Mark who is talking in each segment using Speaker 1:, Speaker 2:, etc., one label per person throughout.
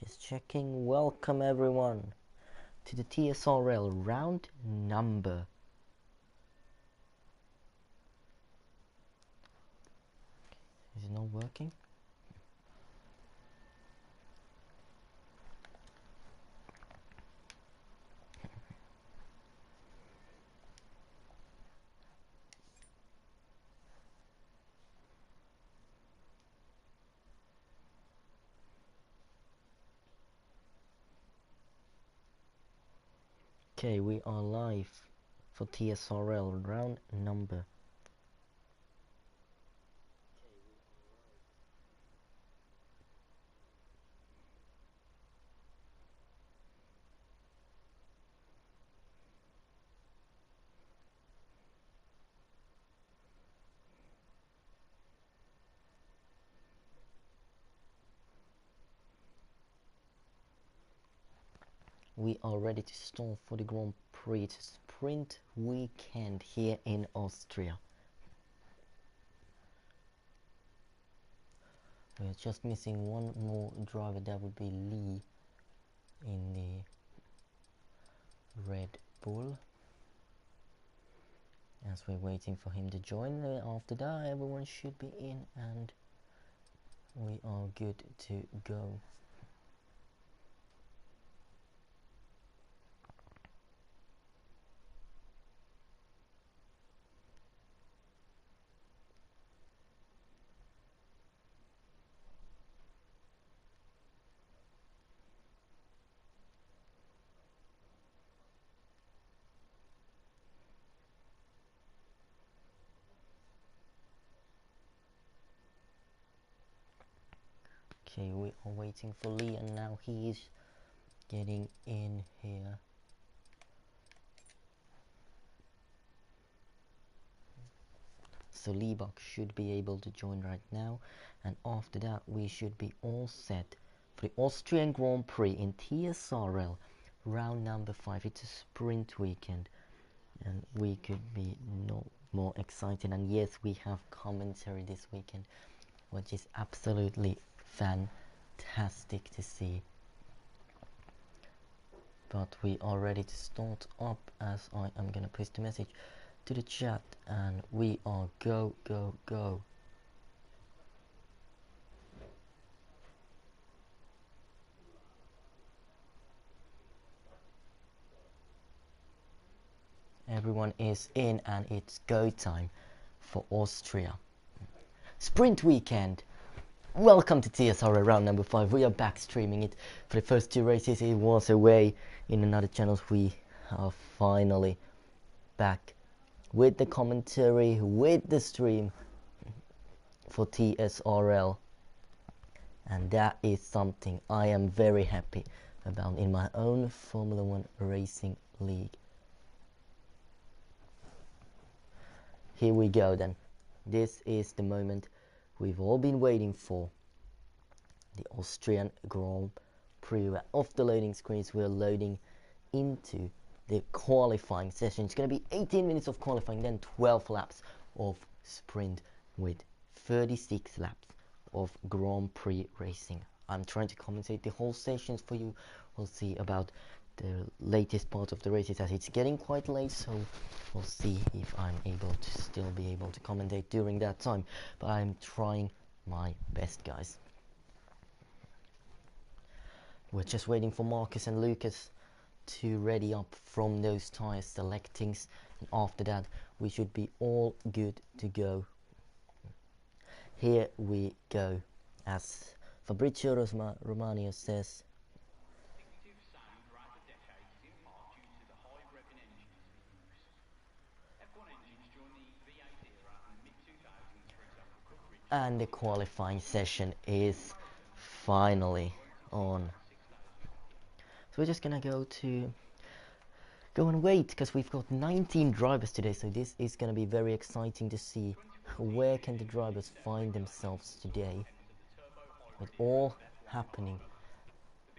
Speaker 1: Just checking. Welcome everyone to the TSRL round number. Is it not working? Okay, we are live for TSRL round number. We are ready to start for the Grand Prix sprint weekend here in Austria. We're just missing one more driver, that would be Lee in the Red Bull. As we're waiting for him to join, after that everyone should be in and we are good to go. Okay, we are waiting for Lee and now he is getting in here. So Leebach should be able to join right now, and after that we should be all set for the Austrian Grand Prix in TSRL round number 5. It's a sprint weekend and we could be no more excited, and yes, we have commentary this weekend, which is absolutely fantastic to see. But we are ready to start up as I am gonna post the message to the chat and we are go. Everyone is in and it's go time for Austria. Sprint weekend. Welcome to TSRL round number 5. We are back streaming it for the first 2 races. It was away in another channel. We are finally back with the commentary, with the stream for TSRL, and that is something I am very happy about in my own Formula 1 racing league. Here we go then. This is the moment we've all been waiting for. The Austrian Grand Prix. Off the loading screens, we're loading into the qualifying session. It's going to be 18 minutes of qualifying, then 12 laps of sprint with 36 laps of Grand Prix racing. I'm trying to commentate the whole sessions for you. We'll see about the latest part of the races as it's getting quite late, so we'll see if I'm able to still be able to commentate during that time, but I'm trying my best, guys. We're just waiting for Marcus and Lucas to ready up from those tire selectings, and after that we should be all good to go. Here we go. As Fabrizio Romano says, and the qualifying session is finally on. So we're just gonna go and wait, because we've got 19 drivers today, so this is gonna be very exciting to see where can the drivers find themselves today, with all happening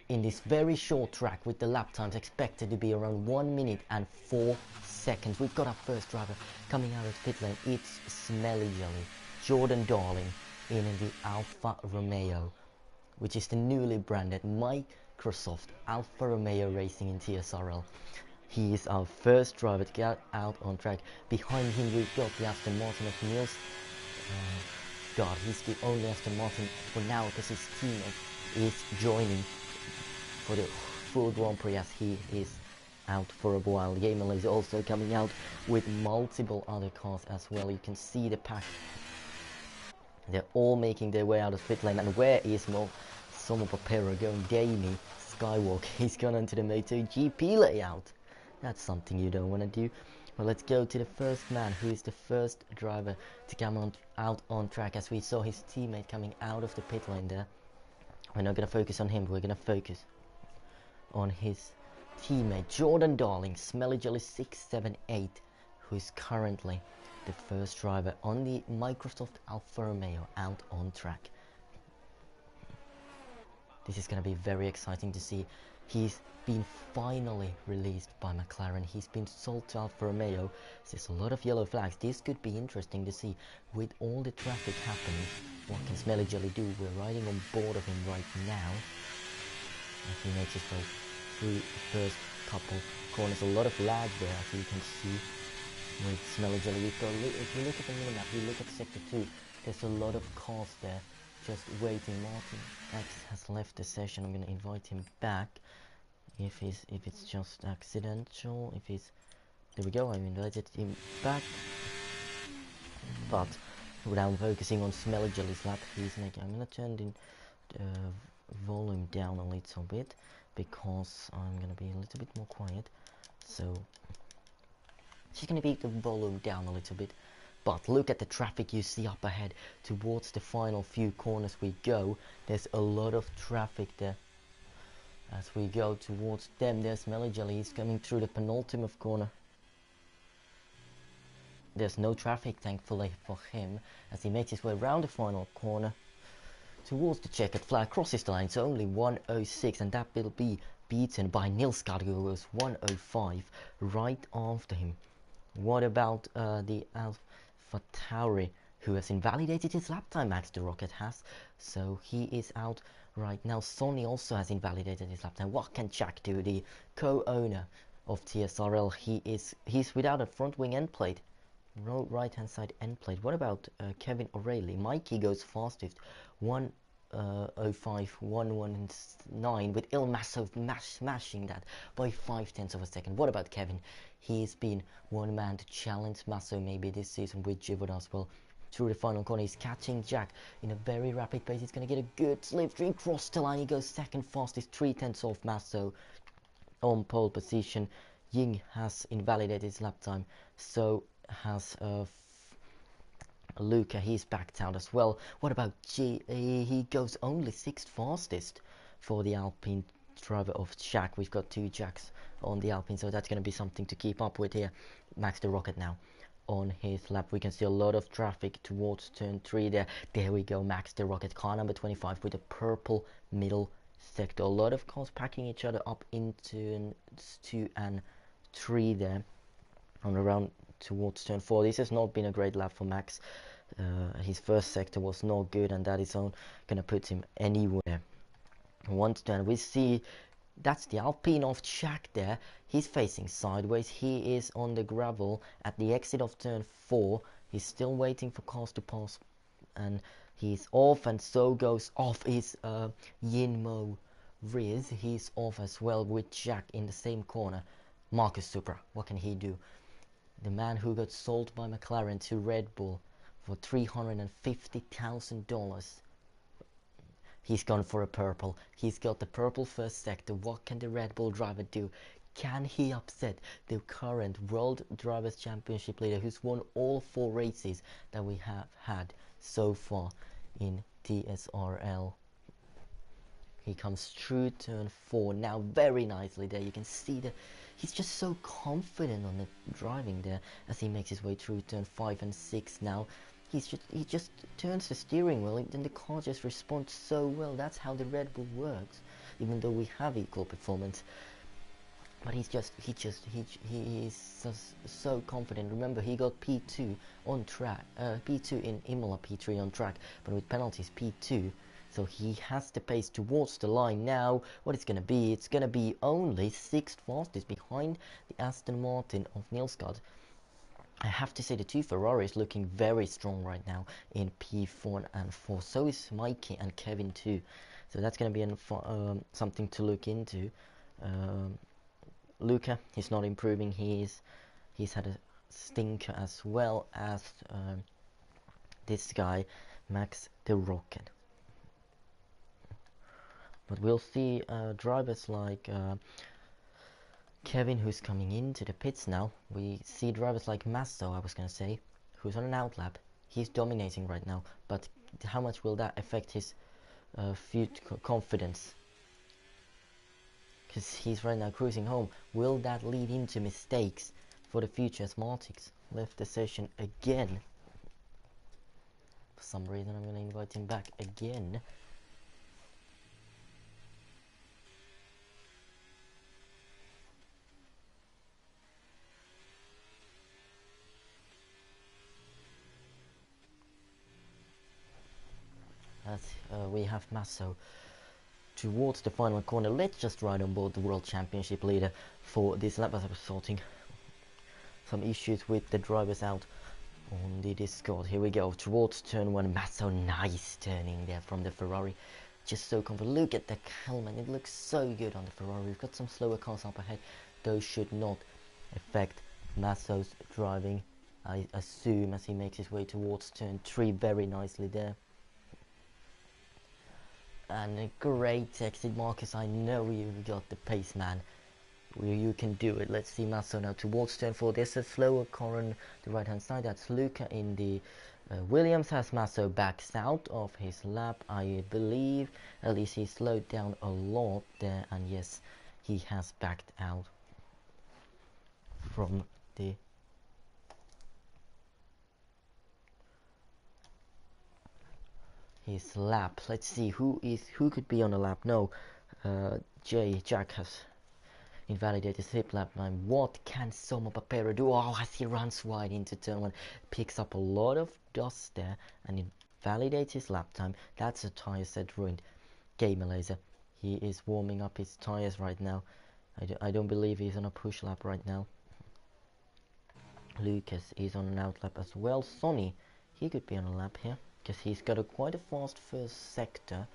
Speaker 1: in this very short track, with the lap times expected to be around 1 minute and 4 seconds. We've got our first driver coming out of pit lane. It's Smelly Jelly, Jordan Darling in the Alfa Romeo. which is the newly branded Microsoft Alfa Romeo Racing in TSRL. He is our first driver to get out on track. Behind him we've got the Aston Martin of Niels. God, he's the only Aston Martin for now because his teammate is joining for the full Grand Prix as he is out for a while. Yamel is also coming out with multiple other cars as well. You can see the pack. They're all making their way out of pit lane. And where is Somo Papero going? Damie Skywalk. He's gone into the MotoGP layout. That's something you don't want to do. Well, let's go to the first man, who is the first driver to come out on track. As we saw his teammate coming out of the pit lane there. We're not going to focus on him. We're going to focus on his teammate, Jordan Darling, Smelly Jelly 678, who is currently the first driver on the Microsoft Alfa Romeo out on track. This is going to be very exciting to see. He's been finally released by McLaren. He's been sold to Alfa Romeo. There's a lot of yellow flags. This could be interesting to see with all the traffic happening. What can Smelly Jelly do? We're riding on board of him right now as he makes his way through the first couple corners. A lot of lag there, as you can see with Smelly Jelly. We've got, if you look at the minimap, you look at sector 2, there's a lot of cars there just waiting. Martin X has left the session. I'm going to invite him back if it's just accidental. If he's, there we go, I invited him back. But without focusing on Smelly Jelly's lap, he's making, I'm going to turn the volume down a little bit because I'm going to be a little bit more quiet. So just going to beat the volume down a little bit. But look at the traffic you see up ahead. Towards the final few corners we go, there's a lot of traffic there. As we go towards them, there's Smelly Jelly. He's coming through the penultimate corner. There's no traffic, thankfully, for him, as he makes his way around the final corner towards the checkered flag, crosses the line. So only 106, and that will be beaten by Nils Gard, who was 105 right after him. What about the Alpha Tauri, who has invalidated his lap time? Max the Rocket has, so he is out right now. Sonny also has invalidated his lap time. What can Jack do? The co-owner of TSRL, he's without a front wing end plate, right hand side end plate. What about Kevin O'Reilly? Mikey goes fastest, 1:05, 1:19, with Il Masso smashing that by 0.5 of a second. What about Kevin? He's been one man to challenge Masso maybe this season with Giovinazzi as well. Through the final corner, he's catching Jack in a very rapid pace. He's going to get a good slipstream cross the line. He goes second fastest, 0.3 off Masso on pole position. Ying has invalidated his lap time, so has Luca. He's backed out as well. What about G? He goes only 6th fastest for the Alpine driver of Jack. We've got 2 Jacks on the Alpine, so that's going to be something to keep up with here. Max the Rocket now on his lap. We can see a lot of traffic towards turn 3 there. There we go, Max the Rocket, car number 25 with a purple middle sector. A lot of cars packing each other up into 2 and 3 there on around towards turn 4. This has not been a great lap for Max. His first sector was not good, and that is going to put him anywhere. Once turn, we see that's the Alpine of Jack there. He's facing sideways. He is on the gravel at the exit of turn 4. He's still waiting for cars to pass, and he's off, and so goes off is Yinmo Riz. He's off as well with Jack in the same corner. Marcus Supra, what can he do? The man who got sold by McLaren to Red Bull for $350,000. He's gone for a purple. He's got the purple first sector. What can the Red Bull driver do? Can he upset the current World Drivers' Championship leader, who's won all 4 races that we have had so far in TSRL? He comes through turn 4 now very nicely there. You can see that he's just so confident on the driving there as he makes his way through turn 5 and 6 now. He just turns the steering wheel, and the car just responds so well. That's how the Red Bull works, even though we have equal performance. But he's so confident. Remember, he got P2 on track, P2 in Imola, P3 on track, but with penalties P2. so he has the pace towards the line now. What it's gonna be? It's gonna be only 6th fastest behind the Aston Martin of Nilsgaard. I have to say the two Ferraris looking very strong right now in P4 and 4. So is Mikey and Kevin too. So that's going to be something to look into. Luca, he's not improving. He's had a stinker as well as this guy, Max the Rocket. But we'll see drivers like Kevin, who's coming into the pits now. We see drivers like Masso, I was going to say, who's on an outlap. He's dominating right now, but how much will that affect his future confidence? Because he's right now cruising home. Will that lead into mistakes for the future as Martix left the session again? For some reason I'm going to invite him back again. As we have Masso towards the final corner. Let's just ride on board the World Championship leader for this lap, as I was sorting some issues with the drivers out on the Discord. Here we go towards turn 1. Masso, nice turning there from the Ferrari. Just so comfortable. Look at the helmet, it looks so good on the Ferrari. We've got some slower cars up ahead. Those should not affect Masso's driving, I assume, as he makes his way towards turn 3 very nicely there. And a great exit, Marcus. I know you got the pace, man. You can do it. Let's see Masso now towards turn 4. There's a slower car on the right hand side. That's Luca in the Williams. Has Masso backs out of his lap, I believe. At least he slowed down a lot there. And yes, he has backed out from the his lap. Let's see who could be on a lap. No, Jack has invalidated his hip lap time. What can Somo Papero do? Oh, as he runs wide into turn 1, picks up a lot of dust there and invalidates his lap time. That's a tire set ruined. Gamer Laser, he is warming up his tires right now. I don't believe he's on a push lap right now. Lucas is on an out lap as well. Sonny, he could be on a lap here, because he's got quite a fast first sector.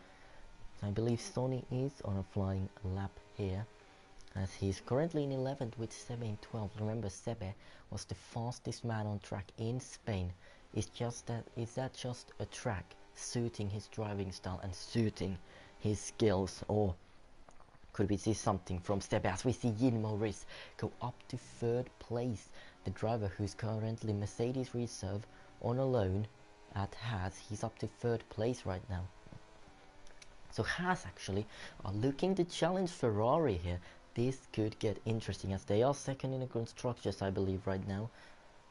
Speaker 1: I believe Sony is on a flying lap here, as he's currently in 11th with Sebe in 12th. Remember, Sebe was the fastest man on track in Spain. Is that just a track suiting his driving style and suiting his skills, or could we see something from Sebe as we see Yin Maurice go up to 3rd place? The driver who's currently Mercedes reserve on a loan at Haas, he's up to 3rd place right now. So Haas actually are looking to challenge Ferrari here. This could get interesting, as they are 2nd in the constructors, I believe, right now.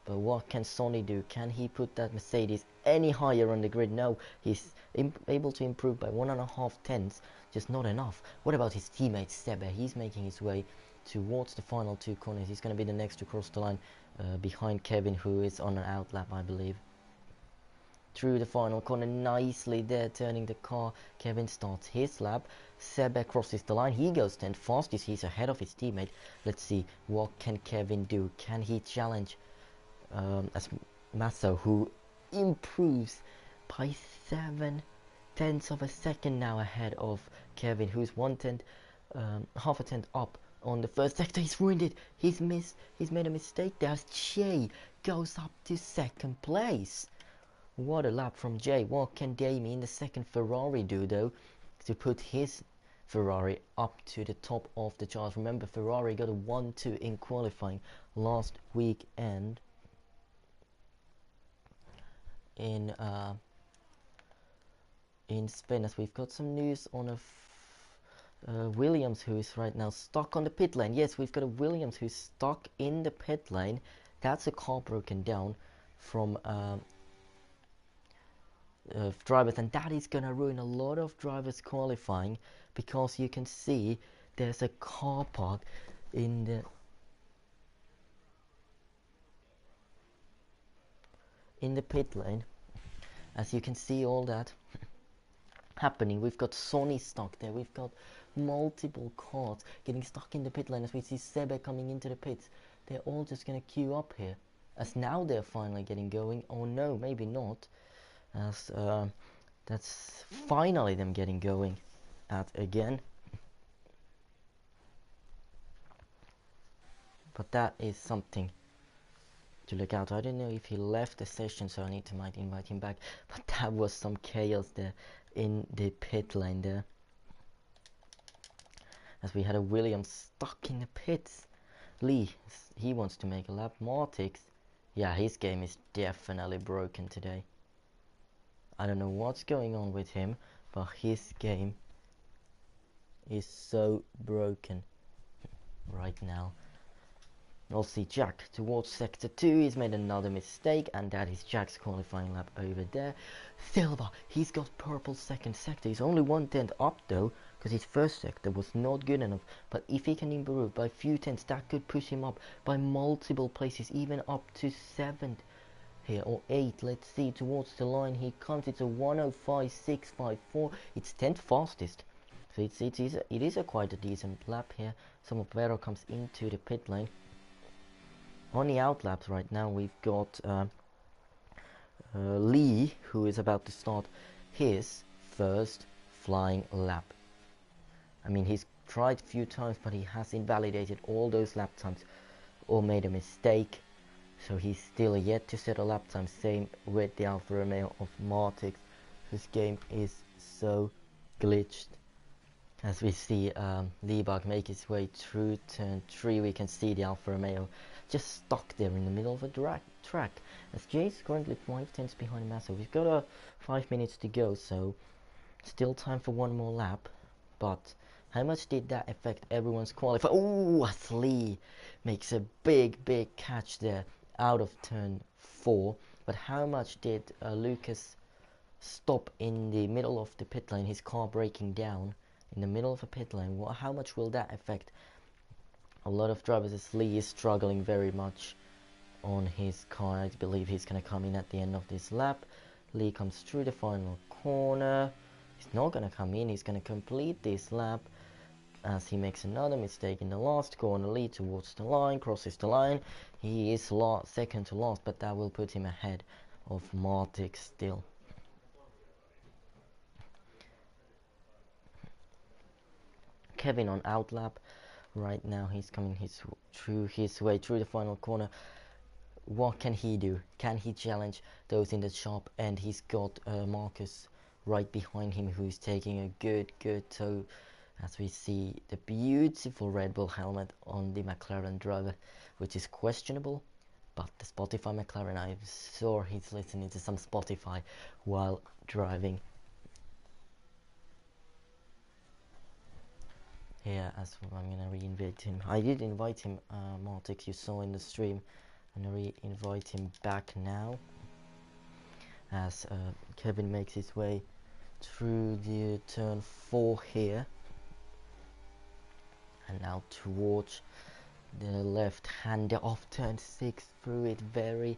Speaker 1: But what can Sonny do? Can he put that Mercedes any higher on the grid? No, he's able to improve by 1.5 tenths, just not enough. What about his teammate Sebe? He's making his way towards the final 2 corners. He's going to be the next to cross the line, behind Kevin, who is on an out lap, I believe. Through the final corner, nicely there, turning the car. Kevin starts his lap. Sebe crosses the line. He goes 10th fastest. He's ahead of his teammate. Let's see, what can Kevin do? Can he challenge as Masso, who improves by 7 tenths of a second now ahead of Kevin, who's 1/10, half a tenth up on the first sector. He's ruined it. He's made a mistake there. Jay goes up to 2nd place. What a lap from Jay. What can Damien, the 2nd Ferrari, do though to put his Ferrari up to the top of the charts? Remember, Ferrari got a 1-2 in qualifying last weekend in Spain, as we've got some news on a Williams who is right now stuck on the pit lane. Yes, we've got a Williams who's stuck in the pit lane. That's a car broken down from drivers, and that is gonna ruin a lot of drivers qualifying, because you can see there's a car park in the pit lane, as you can see all that. happening. We've got Sonny stuck there. We've got multiple cars getting stuck in the pit lane as we see Sebe coming into the pits. They're all just going to queue up here. As now they're finally getting going. Oh no, maybe not. As that's finally them getting going at again. But that is something to look out. I don't know if he left the session, so I might invite him back. But that was some chaos there in the pit lane there. As we had a Williams stuck in the pits. Lee, he wants to make a lap. Martix, yeah, his game is definitely broken today. I don't know what's going on with him, but his game is so broken right now. We'll see Jack towards sector 2. He's made another mistake, and that is Jack's qualifying lap over there. Silva, he's got purple second sector. He's only 1/10 up though, because his first sector was not good enough. But if he can improve by a few tenths, that could push him up by multiple places, even up to 7th here, or 8. Let's see, towards the line he comes. It's a 1:05.654. It's 10th fastest. So it is a quite a decent lap here. Sombrero comes into the pit lane. On the outlaps right now, we've got Lee, who is about to start his first flying lap. I mean, he's tried a few times, but he has invalidated all those lap times or made a mistake. So he's still yet to set a lap time. Same with the Alfa Romeo of Martix, whose game is so glitched. As we see Liebach make his way through turn 3, we can see the Alfa Romeo just stuck there in the middle of a track. As Jay's currently 5/10 behind Massa. We've got 5 minutes to go, so still time for one more lap. But how much did that affect everyone's qualify? Oh, as Lee makes a big catch there out of turn 4. But how much did Lucas stop in the middle of the pit lane, his car breaking down in the middle of a pit lane? Well, how much will that affect a lot of drivers, as Lee is struggling very much on his car? I believe he's going to come in at the end of this lap. Lee comes through the final corner. He's not going to come in, he's going to complete this lap as he makes another mistake in the last corner. Lee towards the line, crosses the line. He is second to last, but that will put him ahead of Martix still. Kevin on outlap. Right now he's coming his way through the final corner. What can he do? Can he challenge those in the shop? And he's got Marcus right behind him, who's taking a good tow, as we see the beautiful Red Bull helmet on the McLaren driver, which is questionable. But the Spotify McLaren, I'm sure he's listening to some Spotify while driving. Here, as I'm gonna re-invite him. I did invite him, Martix, you saw in the stream. I'm gonna re-invite him back now, as Kevin makes his way through the turn 4 here, and now towards the left hand off turn 6, through it very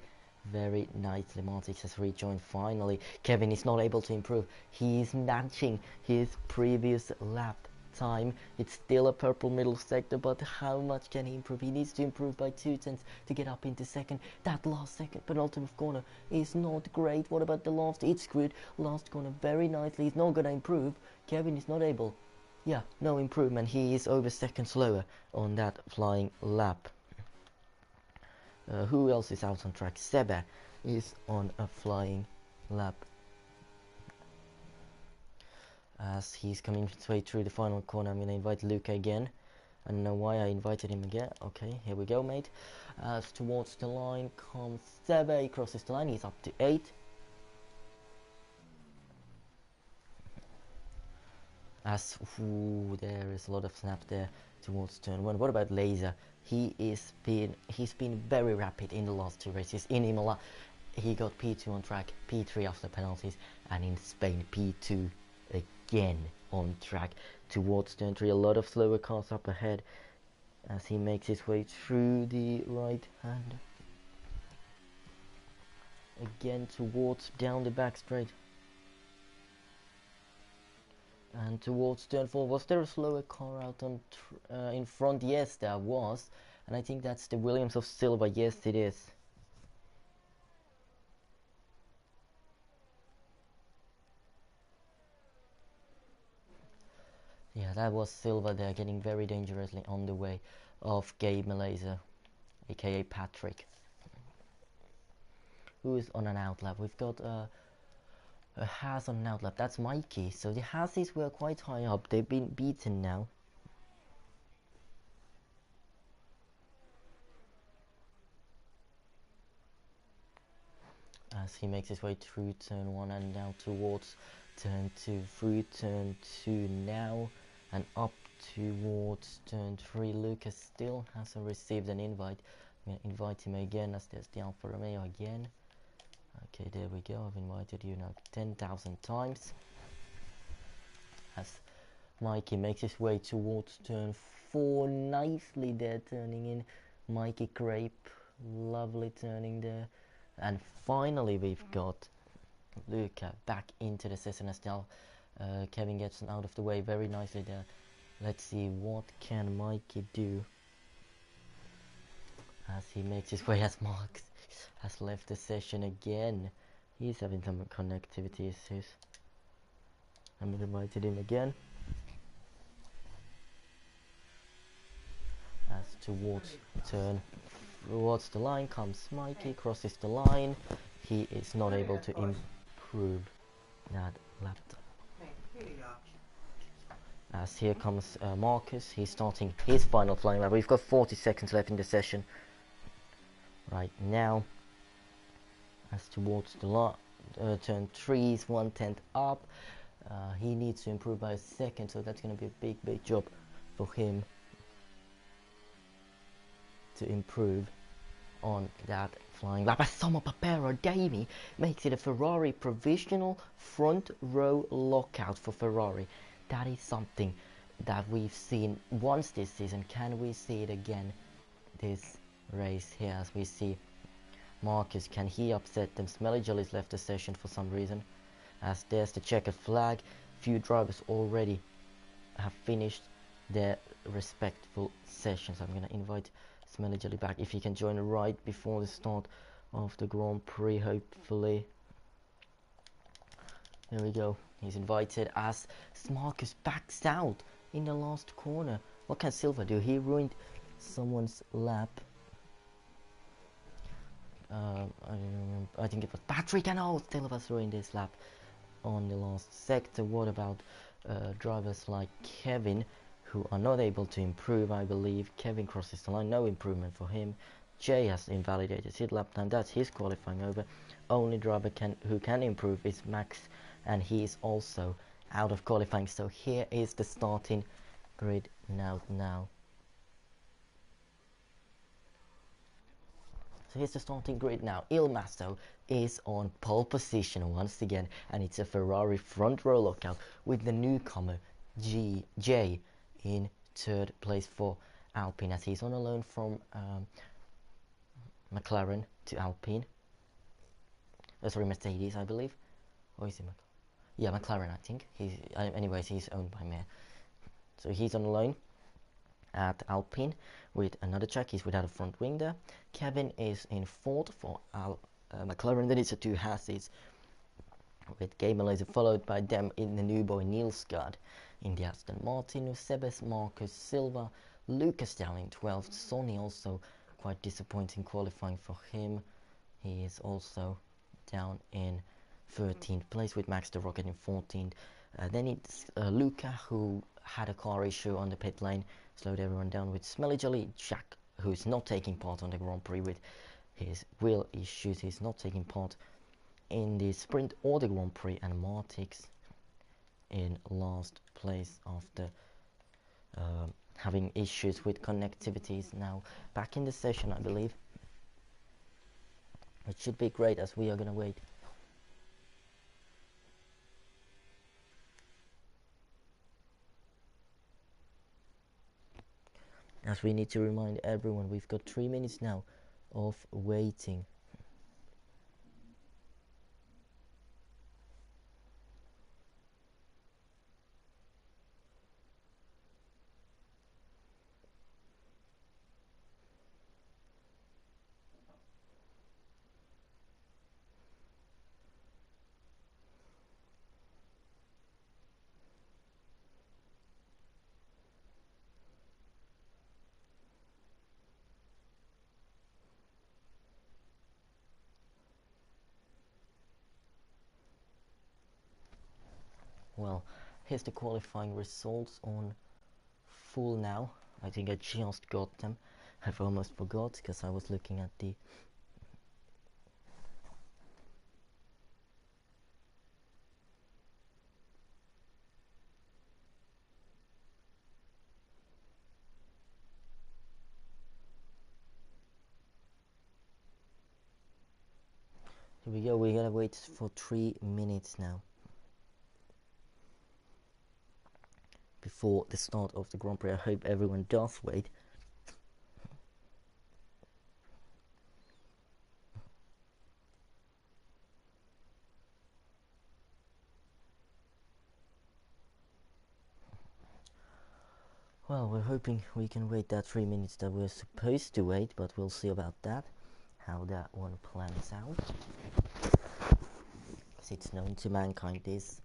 Speaker 1: nicely. Martix has rejoined finally. Kevin is not able to improve. He is matching his previous lap time. It's still a purple middle sector, but how much can he improve? He needs to improve by 2/10 to get up into second. That last second penultimate corner is not great. What about the last? It's good. Last corner very nicely. He's not gonna improve. Kevin is not able. Yeah, no improvement. He is over seconds slower on that flying lap. Who else is out on track? Sebe is on a flying lap, as he's coming his way through the final corner. I'm going to invite Luca again. I don't know why I invited him again. Okay, here we go, mate. As towards the line comes Sebe. He crosses the line. He's up to 8. As there is a lot of snap there towards turn 1. What about Laser? He's been very rapid in the last 2 races. In Imola, he got P2 on track, P3 after penalties, and in Spain, P2 again on track. Towards turn 3, a lot of slower cars up ahead as he makes his way through the right hand. Again towards down the back straight. And towards turn 4, was there a slower car out on in front? Yes, there was. And I think that's the Williams of Silva. Yes, it is. Yeah, that was Silva there, getting very dangerously on the way of Gabe Malaysia, aka Patrick, who is on an outlap. We've got a Haas on an outlap. That's Mikey. So the Haases were quite high up. They've been beaten now. As he makes his way through turn 1 and now towards turn 2, through turn 2 now and up towards turn 3. Lucas still hasn't received an invite. I'm going to invite him again, as there's the Alfa Romeo again. Okay, there we go. I've invited you now 10,000 times. As Mikey makes his way towards turn 4, nicely there turning in. Mikey Grape, lovely turning there. And finally we've got Luca back into the session as now. Kevin gets out of the way very nicely there. Let's see, what can Mikey do as he makes his way, as Mark has left the session again. He's having some connectivity issues. I'm invited him again. As towards the line comes Mikey, crosses the line. He is not able to improve that laptop. As here comes Marcus, he's starting his final flying lap. We've got 40 seconds left in the session right now. As towards the turn 3 is 1/10 up. He needs to improve by a second, so that's going to be a big job for him to improve on that flying lap. As Somo Papero Davey makes it a Ferrari provisional front row lockout for Ferrari. That is something that we've seen once this season. Can we see it again this race here? As we see Marcus, can he upset them? Smelly Jolly's left the session for some reason. As there's the checkered flag. Few drivers already have finished their respectful sessions. I'm going to invite Smelly Jelly back if he can join right before the start of the Grand Prix, hopefully. There we go. He's invited as Marcus backs out in the last corner. What can Silva do? He ruined someone's lap. I think it was Patrick, and oh, Silva's ruined his lap on the last sector. What about drivers like Kevin, who are not able to improve? I believe Kevin crosses the line, no improvement for him. Jay has invalidated his lap time, that's his qualifying over. Only driver who can improve is Max, and he is also out of qualifying. So here is the starting grid now. So here's the starting grid now. Il Masto is on pole position once again, and it's a Ferrari front row lockout with the newcomer Jay in third place for Alpine, as he's on a loan from McLaren to Alpine. Sorry, Mercedes, I believe. Or is it yeah, McLaren, I think. Anyways, he's owned by Mir. So he's on a loan at Alpine with another track. He's without a front wing there. Kevin is in fourth for McLaren. Then it's a two Haases with Gabe Malaysia, followed by them in the new boy Nielsgaard in the Aston Martin. Sebes, Marcus, Silva, Lucas down in 12th. Sonny also quite disappointing qualifying for him. He is also down in 13th place with Max the Rocket in 14th. Then it's Luca, who had a car issue on the pit lane, slowed everyone down, with Smelly Jolly Jack, who's not taking part on the Grand Prix with his wheel issues. He's not taking part in the sprint or the Grand Prix, and Martix in last place after having issues with connectivities. Now back in the session, I believe. It should be great, as we are going to wait. As we need to remind everyone, we've got 3 minutes now of waiting. Well, here's the qualifying results on full now. I think I just got them. I've almost forgot because I was looking at the here we go, we gotta wait for 3 minutes now before the start of the Grand Prix. I hope everyone does wait. Well, we're hoping we can wait that 3 minutes that we're supposed to wait, but we'll see about that, how that one plans out. Because it's known to mankind, these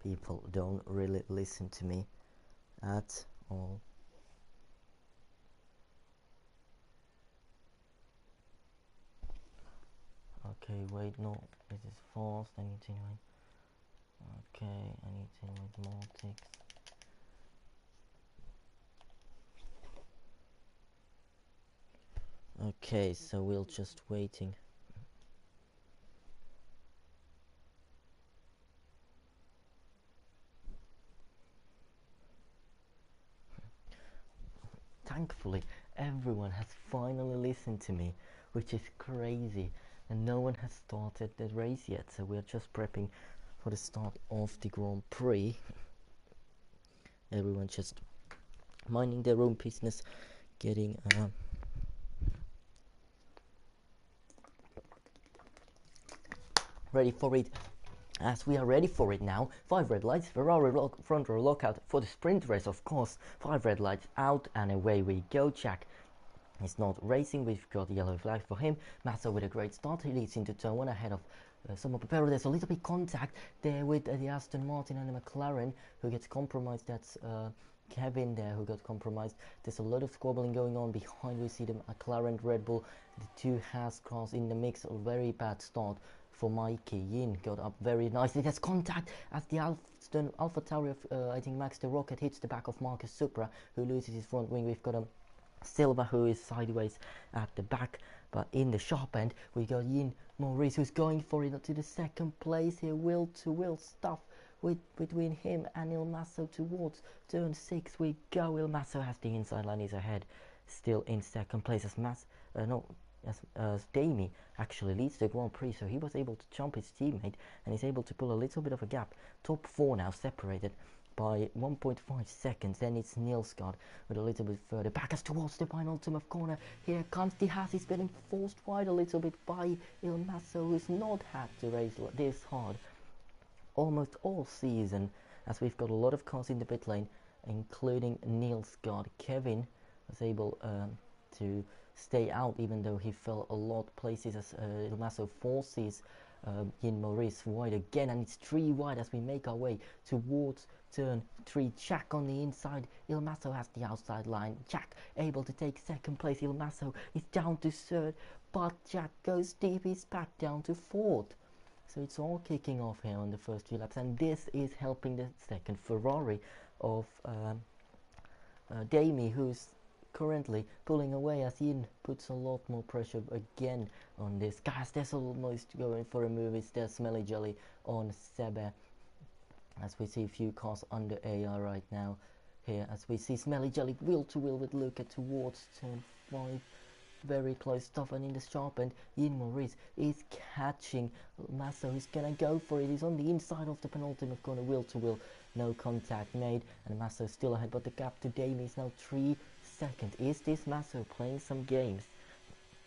Speaker 1: people don't really listen to me at all. Okay, wait, no, this is fast, I need to wait. Okay, I need to wait more ticks. Okay, so we'll just waiting. Thankfully, everyone has finally listened to me, which is crazy, and no one has started the race yet, so we're just prepping for the start of the Grand Prix. Everyone just minding their own business, getting ready for it. As we are ready for it now, 5 red lights, Ferrari front row lockout for the sprint race, of course. 5 red lights out, and away we go. Jack is not racing, we've got yellow flag for him. Massa with a great start, he leads into turn 1 ahead of Somo Pepero. There's a little bit contact there with the Aston Martin and the McLaren, who gets compromised. That's Kevin there who got compromised. There's a lot of squabbling going on behind. We see the McLaren, Red Bull, the two Haas cars in the mix. A very bad start for Mikey. Yin got up very nicely. There's contact as the Alpha Tauri of I think Max the Rocket hits the back of Marcus Supra, who loses his front wing. We've got a Silva who is sideways at the back, but in the sharp end we got Yin Maurice who's going for it to the second place here. Will to will stuff between him and Il Masso towards turn 6 we go. Il Masso has the inside line, is ahead, still in second place as Damie actually leads the Grand Prix, so he was able to jump his teammate and is able to pull a little bit of a gap. Top 4 now separated by 1.5 seconds. Then it's Nilsgaard with a little bit further back as towards the penultimate corner. Here comes the Haas. He's getting forced wide a little bit by Il Masso, who's not had to race this hard almost all season, as we've got a lot of cars in the pit lane, including Nilsgaard. Kevin was able to stay out, even though he fell a lot places as Il Masso forces Yin Maurice wide again, and it's 3 wide as we make our way towards turn 3. Jack on the inside, Il Masso has the outside line. Jack able to take second place. Il Masso is down to third, but Jack goes deep, he's back down to fourth. So it's all kicking off here on the first few laps, and this is helping the second Ferrari of Damie, who's currently pulling away as Yin puts a lot more pressure again on this. Guys, there's almost going for a move. It's there, Smelly Jelly on Sebe, as we see a few cars under AR right now here, as we see Smelly Jelly wheel to wheel with Luca towards turn 5. Very close stuff, and in the sharp end Yin Maurice is catching Masso, who's gonna go for it. He's on the inside of the penultimate corner, wheel to wheel, no contact made, and Masso still ahead, but the gap to Damie is now 3 seconds. Is this Masso playing some games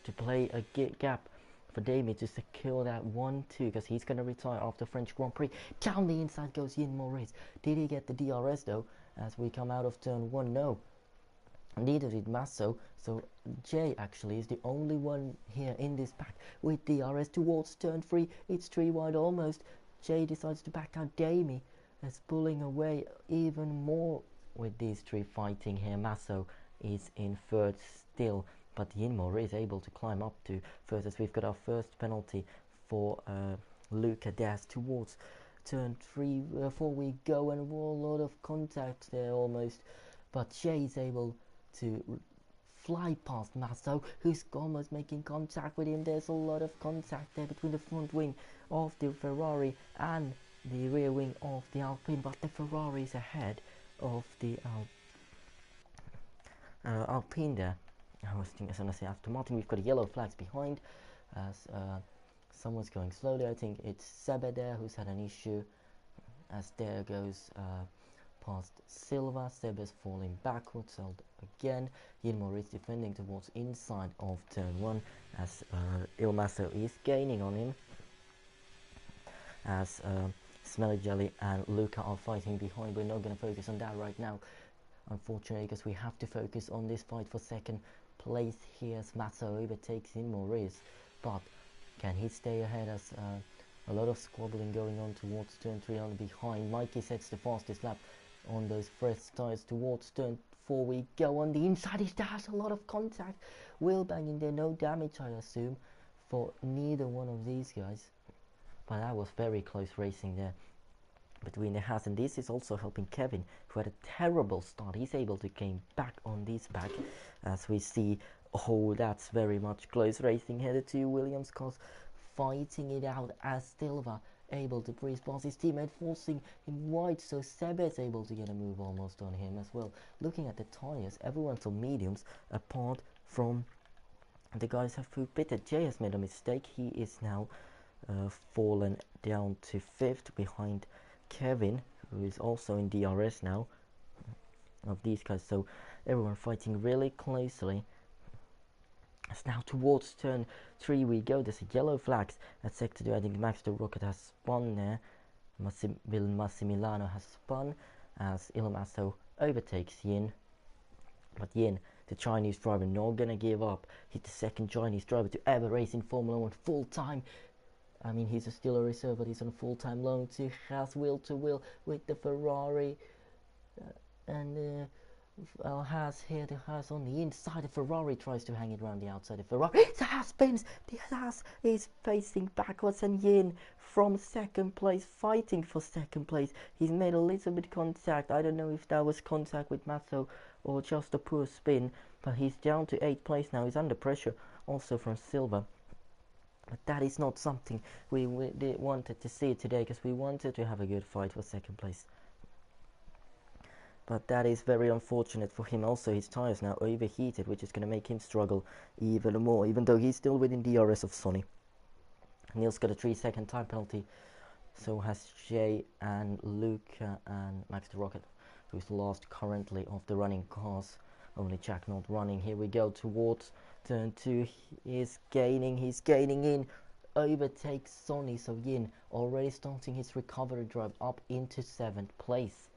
Speaker 1: to play a gap for Damie to secure that 1-2, because he's going to retire after French Grand Prix? Down the inside goes Yin Maurice. Did he get the DRS though as we come out of turn 1? No, neither did Masso. So Jay actually is the only one here in this pack with DRS towards turn 3. It's 3 wide almost. Jay decides to back out. Damie is pulling away even more with these 3 fighting here. Masso is in third still, but Yin Maurice is able to climb up to first, as we've got our first penalty for Luca Des towards turn 4 we go, and a lot of contact there almost, but Jay is able to fly past Masso, who's almost making contact with him. There's a lot of contact there between the front wing of the Ferrari and the rear wing of the Alpine, but the Ferrari is ahead of the Alpine there. I was thinking, as soon as I say Aston Martin, we've got yellow flags behind as someone's going slowly. I think it's Sebe there who's had an issue, as there goes past Silva. Sebe's falling backwards again. Gilmore is defending towards inside of turn 1 as Il Masso is gaining on him, as Smelly Jelly and Luca are fighting behind. We're not going to focus on that right now, unfortunately, because we have to focus on this fight for second place here as Masso overtakes in Maurice. But can he stay ahead, as a lot of squabbling going on towards turn 3 on behind. Mikey sets the fastest lap on those fresh tyres towards turn 4 we go. On the inside he has a lot of contact. Wheel banging there, no damage I assume for neither one of these guys, but that was very close racing there between the Haas, and this is also helping Kevin, who had a terrible start. He's able to gain back on this back, as we see. Oh, that's very much close racing here. The two Williams cars fighting it out, as Silva able to breeze past his teammate, forcing him wide, so Sebe is able to get a move almost on him as well. Looking at the tyres, everyone's on mediums apart from the guys who pitted. Jay has made a mistake. He is now fallen down to 5th behind Kevin, who is also in DRS now, of these guys. So everyone fighting really closely. As now towards turn 3 we go. There's a yellow flags at sector 2. I think Max the Rocket has spun there. Massimiliano has spun as Il Masso overtakes Yin. But Yin, the Chinese driver, not gonna give up. He's the second Chinese driver to ever race in Formula 1 full time. I mean, he's still a reserve, but he's on full-time loan to Haas, wheel to wheel with the Ferrari, and Haas here. The Haas on the inside. The Ferrari tries to hang it around the outside. The Ferrari, the Haas spins. The Haas is facing backwards, and Yin from second place, fighting for second place. He's made a little bit contact. I don't know if that was contact with Masso or just a poor spin, but he's down to 8th place now. He's under pressure also from Silva. But that is not something we wanted to see today, because we wanted to have a good fight for second place. But that is very unfortunate for him. Also, his tyres now overheated, which is going to make him struggle even more, even though he's still within DRS of Sonny. Neil's got a 3-second time penalty. So has Jay and Luca and Max the Rocket, who's the last currently of the running cars. Only Jack not running. Here we go towards turn 2. He's gaining in, overtakes Sonny. So Yin already starting his recovery drive up into 7th place,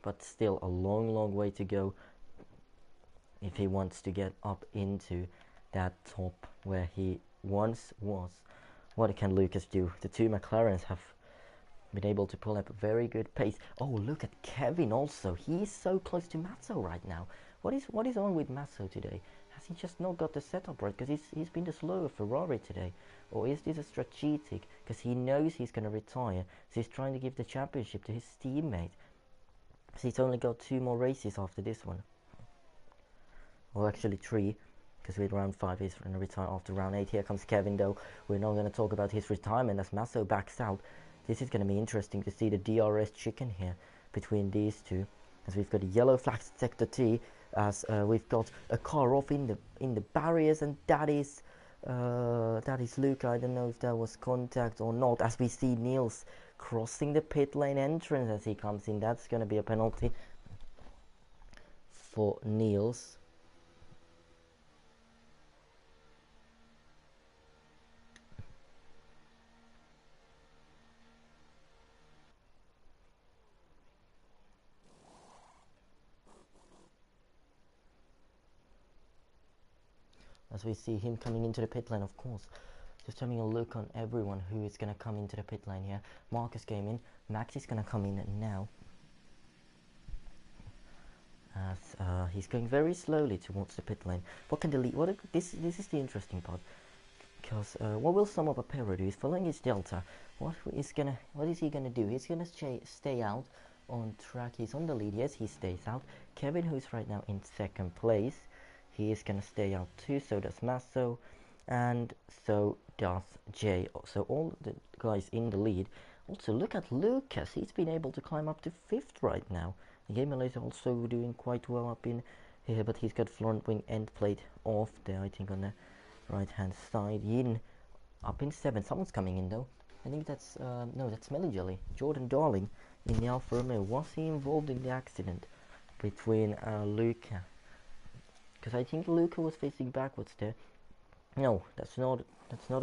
Speaker 1: but still a long way to go if he wants to get up into that top where he once was. What can Lucas do? The two McLarens have been able to pull up a very good pace. Oh, look at Kevin also. He's so close to Masso right now. What is on with Masso today? Has he just not got the setup right? Because he's been the slower Ferrari today. Or is this a strategic? Because he knows he's going to retire. So he's trying to give the championship to his teammate. So he's only got 2 more races after this one. Well, actually 3. Because with round 5 he's going to retire after round 8. Here comes Kevin though. We're not going to talk about his retirement as Masso backs out. This is going to be interesting to see the DRS chicken here between these two. As we've got a yellow flag sector T, as we've got a car off in the barriers, and that is Luca. I don't know if that was contact or not, as we see Niels crossing the pit lane entrance as he comes in. That's going to be a penalty for Niels. As we see him coming into the pit lane, of course. Just having a look on everyone who is going to come into the pit lane here. Marcus came in. Max is going to come in now. As he's going very slowly towards the pit lane. What can delete? This is the interesting part. Because what will Summer Papero do? He's following his delta. What is he gonna do? He's gonna stay out on track. He's on the lead. Yes, he stays out. Kevin, who's right now in second place, he is gonna stay out too. So does Masso, and so does Jay. So all the guys in the lead. Also, look at Lucas. He's been able to climb up to 5th right now. The Gamer is also doing quite well up in here, but he's got front wing end plate off there, I think, on the right hand side. Yin up in 7th. Someone's coming in though. I think that's no, that's Melly Jelly. Jordan Darling in the Alfa Romeo. Was he involved in the accident between Luca? Because I think Luca was facing backwards there. No, that's not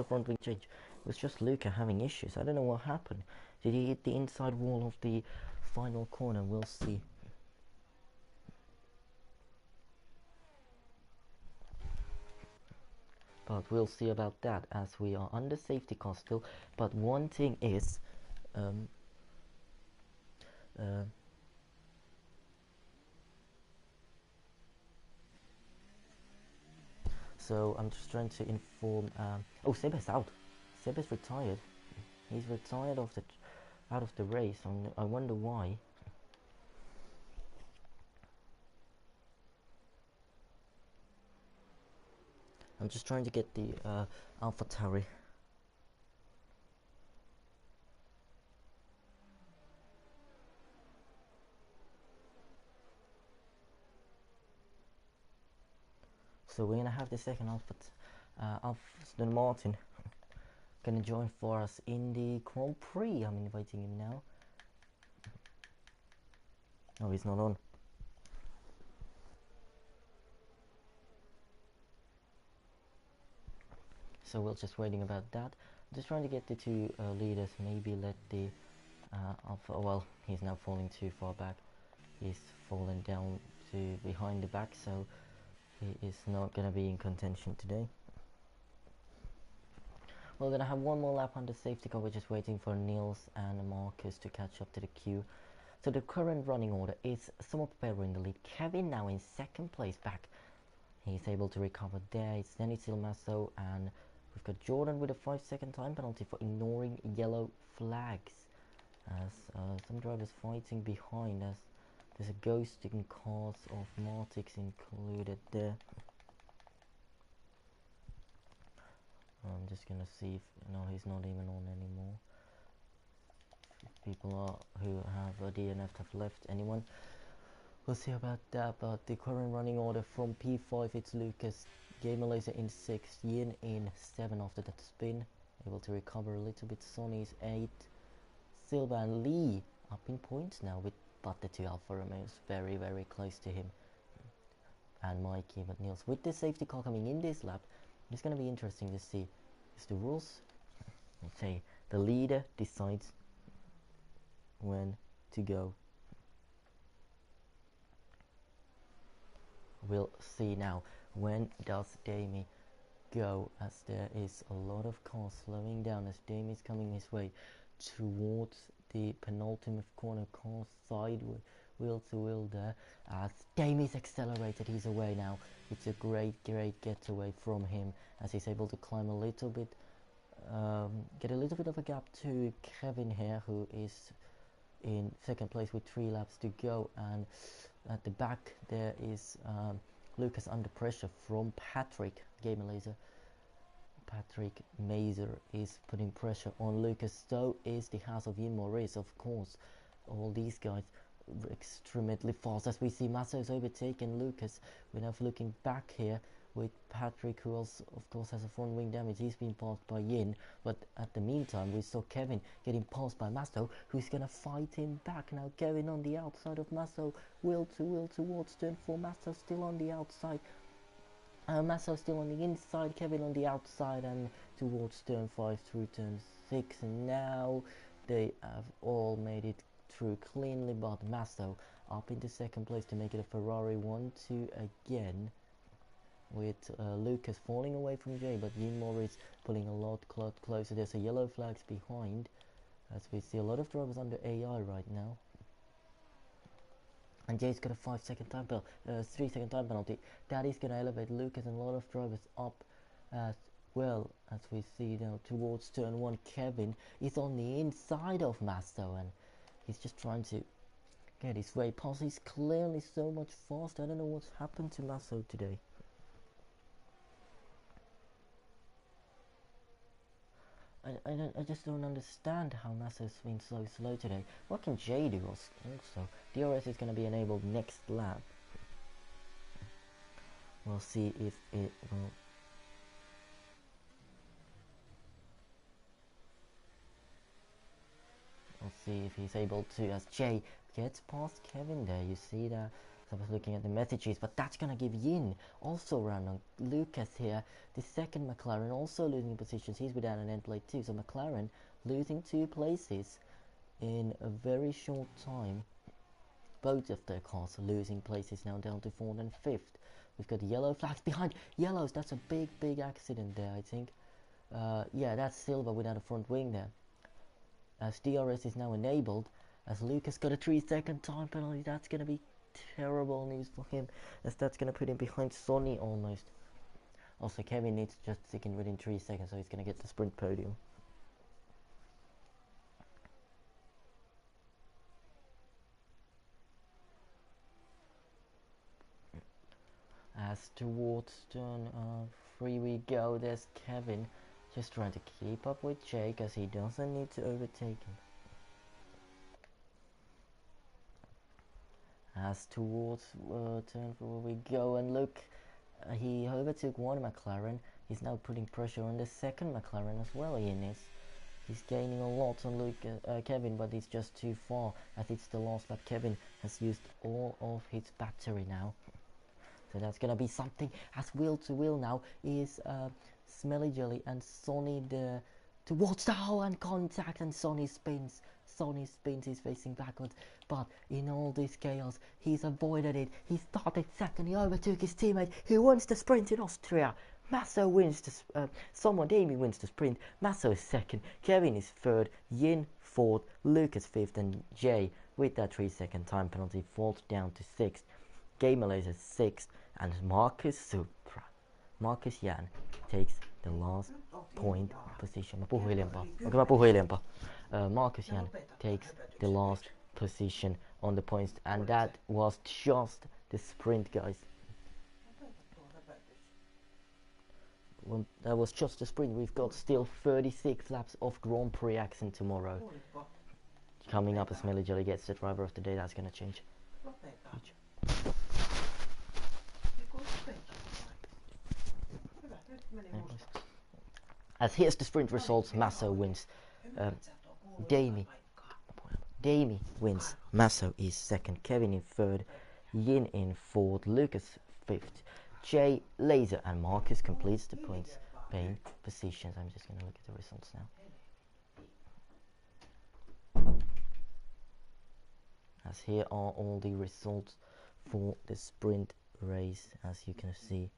Speaker 1: a front wing change. It was just Luca having issues. I don't know what happened. Did he hit the inside wall of the final corner? We'll see. But we'll see about that as we are under safety car still. But one thing is, so I'm just trying to inform. Oh, Seba's out. Seba's retired. He's retired out of the race. I wonder why. I'm just trying to get the AlphaTauri. So we're gonna have the second Aston Martin gonna join for us in the Grand Prix. I'm inviting him now. Oh, he's not on. So we're just waiting about that. Just trying to get the two leaders. Maybe let the Alpha. Oh, well, he's now falling too far back. He's fallen down to behind the back, so he is not going to be in contention today. We're going to have one more lap on the safety car. We're just waiting for Niels and Marcus to catch up to the queue. So the current running order is Summer Papero in the lead. Kevin now in second place back. He's able to recover there. It's Denis Silmasso, and we've got Jordan with a 5-second time penalty for ignoring yellow flags. As some drivers fighting behind us. There's a ghost in cars of Martix included there. I'm just gonna see if no, he's not even on anymore. People are who have a DNF have left. Anyone? We'll see about that. But the current running order from P5, it's Lucas, Gamer Laser in 6th, Yin in 7 after that spin, able to recover a little bit. Sonny's 8, Silva and Lee up in points now with. But the two Alfa Romeos very, very close to him. And Mikey, but Niels. With the safety car coming in this lap, it's going to be interesting to see. Is the rules, let's say, the leader decides when to go. We'll see now. When does Damie go? As there is a lot of cars slowing down as Damie's coming his way towards the penultimate corner. Car sideways, wheel to wheel there. As Damie's accelerated, he's away now. It's a great getaway from him as he's able to climb a little bit, get a little bit of a gap to Kevin here, who is in second place with 3 laps to go. And at the back there is Lucas under pressure from Patrick Gamer Laser. Patrick Mazer is putting pressure on Lucas. So is the House of Ian Maurice, of course. All these guys extremely fast as we see Masso's overtaken Lucas. We're now looking back here with Patrick, who also, of course, has a front wing damage. He's been passed by Yin, but at the meantime we saw Kevin getting passed by Masso, who's gonna fight him back. Now Kevin on the outside of Masso, wheel to wheel towards turn 4. Masso still on the outside. Masso still on the inside, Kevin on the outside, and towards turn 5 through turn 6. And now they have all made it through cleanly, but Masso up into second place to make it a Ferrari 1-2 again, with Lucas falling away from Jay, but Ian Morris pulling a lot closer. There's a yellow flags behind, as we see a lot of drivers under AI right now. And Jay's got a 5-second time penalty, 3-second time penalty. That is going to elevate Lucas and a lot of drivers up Well, as we see now towards turn 1, Kevin is on the inside of Masso, and he's just trying to get his way past. He's clearly so much faster. I don't know what's happened to Masso today. I just don't understand how Masso's been so slow today. What can Jay do also? DRS is going to be enabled next lap. We'll see if it will. We'll see if he's able to, as Jay gets past Kevin there. You see that? So I was looking at the messages, but that's going to give Yin also run on Lucas here. The second McLaren also losing positions. He's without an end plate too. So McLaren losing 2 places in a very short time. Both of their cars are losing places now, down to 4th and 5th. We've got the yellow flags behind. Yellows, that's a big accident there, I think. Yeah, that's Silver without a front wing there. As DRS is now enabled, as Lucas got a 3-second time penalty. That's going to be terrible news for him, as that's going to put him behind Sonny almost. Also, Kevin needs to just stick in within 3 seconds, so he's going to get the sprint podium. As towards turn 3 we go, there's Kevin just trying to keep up with Jake, as he doesn't need to overtake him. As towards turn 4 we go, and look, he overtook one McLaren. He's now putting pressure on the second McLaren as well. He's gaining a lot on Kevin, but he's just too far, as it's the last lap. Kevin has used all of his battery now. So that's going to be something, as wheel to wheel now is Smelly Jelly and Sonny towards the hole, and contact, and Sonny spins. He's facing backwards, but in all this chaos, he's avoided it. He started second, he overtook his teammate who wins the sprint in Austria. Masso wins the Damie wins the sprint. Masso is second, Kevin is third, Yin fourth, Lucas fifth, and Jay, with that 3-second time penalty, falls down to sixth. Gamerlays is sixth, and Marcus Jan takes the last point position. Marcus Jan takes the last position on the points, and that was just the sprint, guys. Well, that was just the sprint. We've got still 36 laps of Grand Prix action tomorrow. Coming up, as Smelly Jelly gets the driver of the day. That's going to change. As here's the sprint results, Masso wins. Damie wins. Masso is second. Kevin in third. Yin in fourth. Lucas fifth. Jay, Laser, and Marcus completes the points paying positions. I'm just going to look at the results now. As here are all the results for the sprint race, as you can see.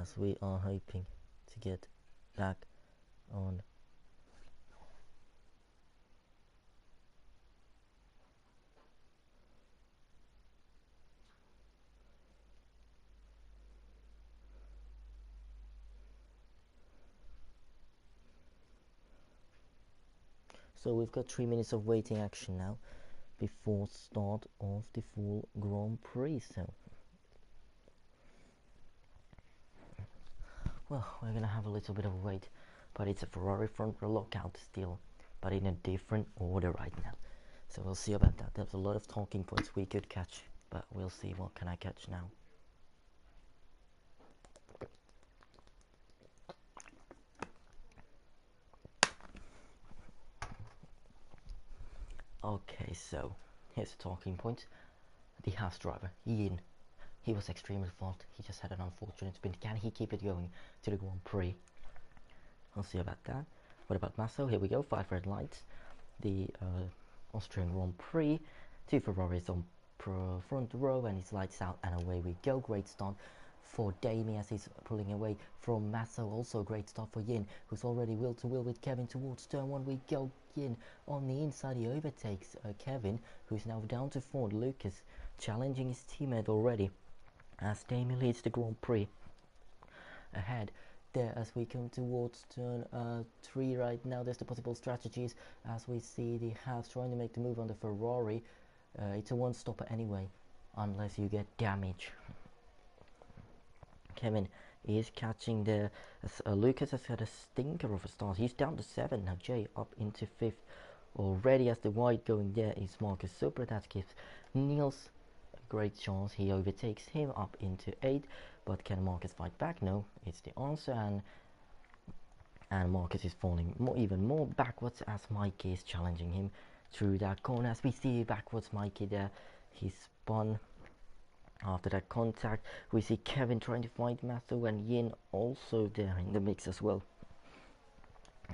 Speaker 1: As we are hoping to get back on so we've got 3 minutes of waiting action now before start of the full Grand Prix. So well, we're gonna have a little bit of a wait, but it's a Ferrari front row lockout still, but in a different order right now. So we'll see about that. There's a lot of talking points we could catch, but we'll see what can I catch now. Okay, so here's the talking point. The Haas driver, Yin, he was extremely fast. He just had an unfortunate spin. Can he keep it going to the Grand Prix? We'll see about that. What about Masso? Here we go, 5 red lights. The Austrian Grand Prix. 2 Ferraris on front row, and his lights out, and away we go. Great start. for Damien as he's pulling away from Masso. Also great start for Yin, who's already will to will with Kevin towards turn one. We go. Yin on the inside, he overtakes Kevin, who's now down to fourth. Lucas challenging his teammate already as Damien leads the Grand Prix ahead there as we come towards turn 3 right now. There's the possible strategies as we see the Haas trying to make the move on the Ferrari. It's a one-stopper anyway, unless you get damage. Kevin is catching there. Lucas has had a stinker of a start. He's down to 7 now. Jay up into 5th already as the wide going there is Marcus Supra. That gives Niels a great chance. He overtakes him up into 8th. But can Marcus fight back? No, it's the answer, and Marcus is falling even more backwards as Mikey is challenging him through that corner. As we see backwards Mikey there, he spun after that contact. We see Kevin trying to fight Matthew and Yin also there in the mix as well.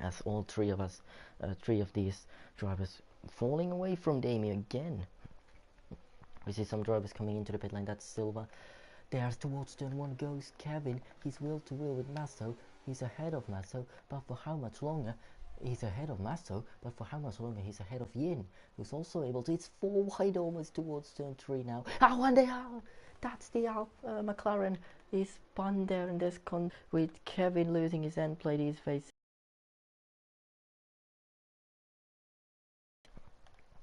Speaker 1: As all three of these drivers falling away from Damien again. We see some drivers coming into the pit lane. That's Silva. There's towards turn 1 goes Kevin. He's will to will with Masso. He's ahead of Masso, but for how much longer? He's ahead of Masso, but for how much longer? He's ahead of Yin, who's also able to. It's 4 wide almost towards turn 3 now. Oh, and that's the McLaren is spun there, and there's with Kevin losing his end plate. He's facing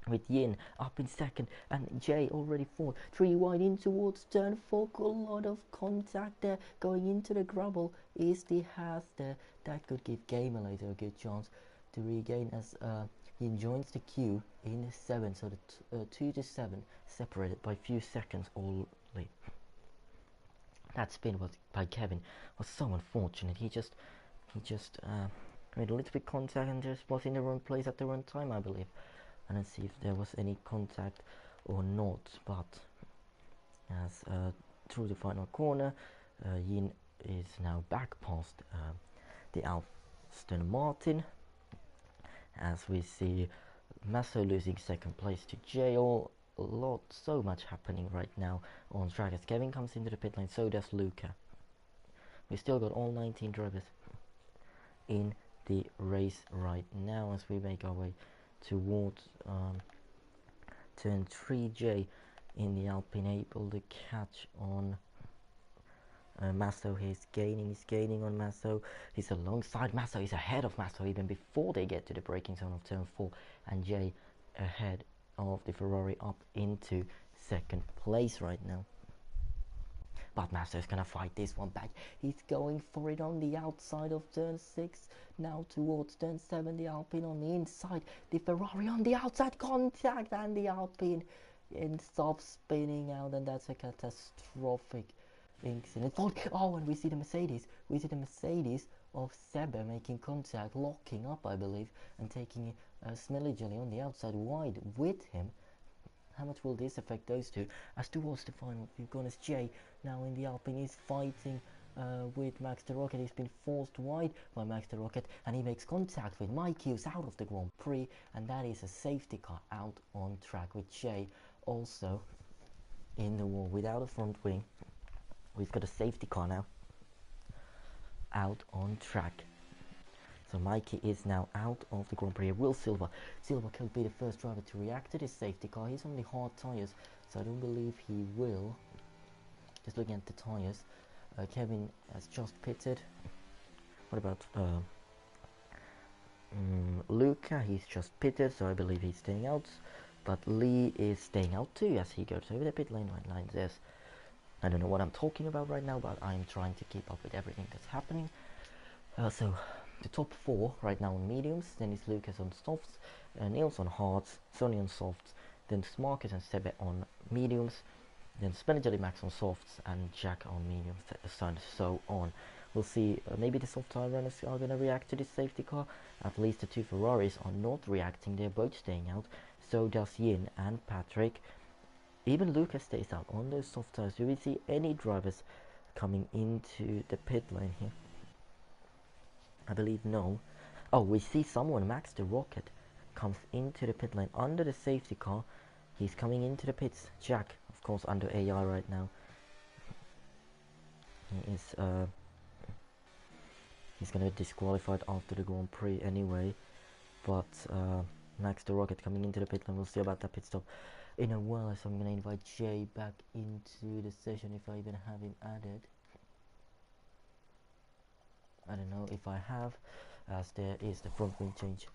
Speaker 1: with Yin up in 2nd and Jay already 4th. 3 wide in towards turn 4. A lot of contact there. Going into the grubble is the Haas there. That could give Gamer later a good chance to regain as Yin joins the queue in 7th. So the 2 to 7 separated by a few seconds only. That spin was by Kevin was so unfortunate. He just made a little bit contact and just was in the wrong place at the wrong time, I believe. And let's see if there was any contact or not, but as through the final corner, Yin is now back past the Aston Martin, as we see Masso losing 2nd place to Jay. So much happening right now on track as Kevin comes into the pit lane, so does Luca. We still got all 19 drivers in the race right now as we make our way towards turn 3. In the Alpine able to catch on Masso. He's gaining on Masso. He's alongside Masso. He's ahead of Masso even before they get to the braking zone of turn 4, and Jay ahead of the Ferrari up into 2nd place right now. But Masso's gonna fight this one back. He's going for it on the outside of turn 6. Now towards turn 7, the Alpine on the inside. The Ferrari on the outside, contact, and the Alpine ends up spinning out, and that's a catastrophic incident. Oh, and we see the Mercedes. We see the Mercedes of Sebe making contact, locking up, I believe, and taking Smelly Jelly on the outside wide with him. How much will this affect those two? As towards the final, we've gone as Jay now in the Alpine is fighting with Max the Rocket. He's been forced wide by Max the Rocket, and he makes contact with Mikey, who's out of the Grand Prix, and that is a safety car out on track with Jay also in the wall without a front wing. We've got a safety car now out on track. So Mikey is now out of the Grand Prix. Will Silva could be the first driver to react to this safety car. He's on the hard tyres, so I don't believe he will. Just looking at the tyres, Kevin has just pitted. What about Luca? He's just pitted, so I believe he's staying out. But Lee is staying out too as he goes over the pit lane. There's, I don't know what I'm talking about right now, but I'm trying to keep up with everything that's happening. So the top 4 right now on mediums, then it's Lucas on softs, Niels on hards, Sonny on softs, then it's Marcus and Sebe on mediums, then Spenijali Max on softs, and Jack on mediums, and so on. We'll see, maybe the soft tire runners are going to react to this safety car. At least the 2 Ferraris are not reacting, they're both staying out. So does Yin and Patrick. Even Lucas stays out on those soft tires. Do we see any drivers coming into the pit lane here? I believe no. Oh, we see someone, Max the Rocket, comes into the pit lane under the safety car. He's coming into the pits. Jack, of course, under AI right now. He's gonna get disqualified after the Grand Prix anyway. But Max the Rocket coming into the pit lane. We'll see about that pit stop in a while. So I'm gonna invite Jay back into the session if I even have him added. I don't know if I have, as there is the front wing change.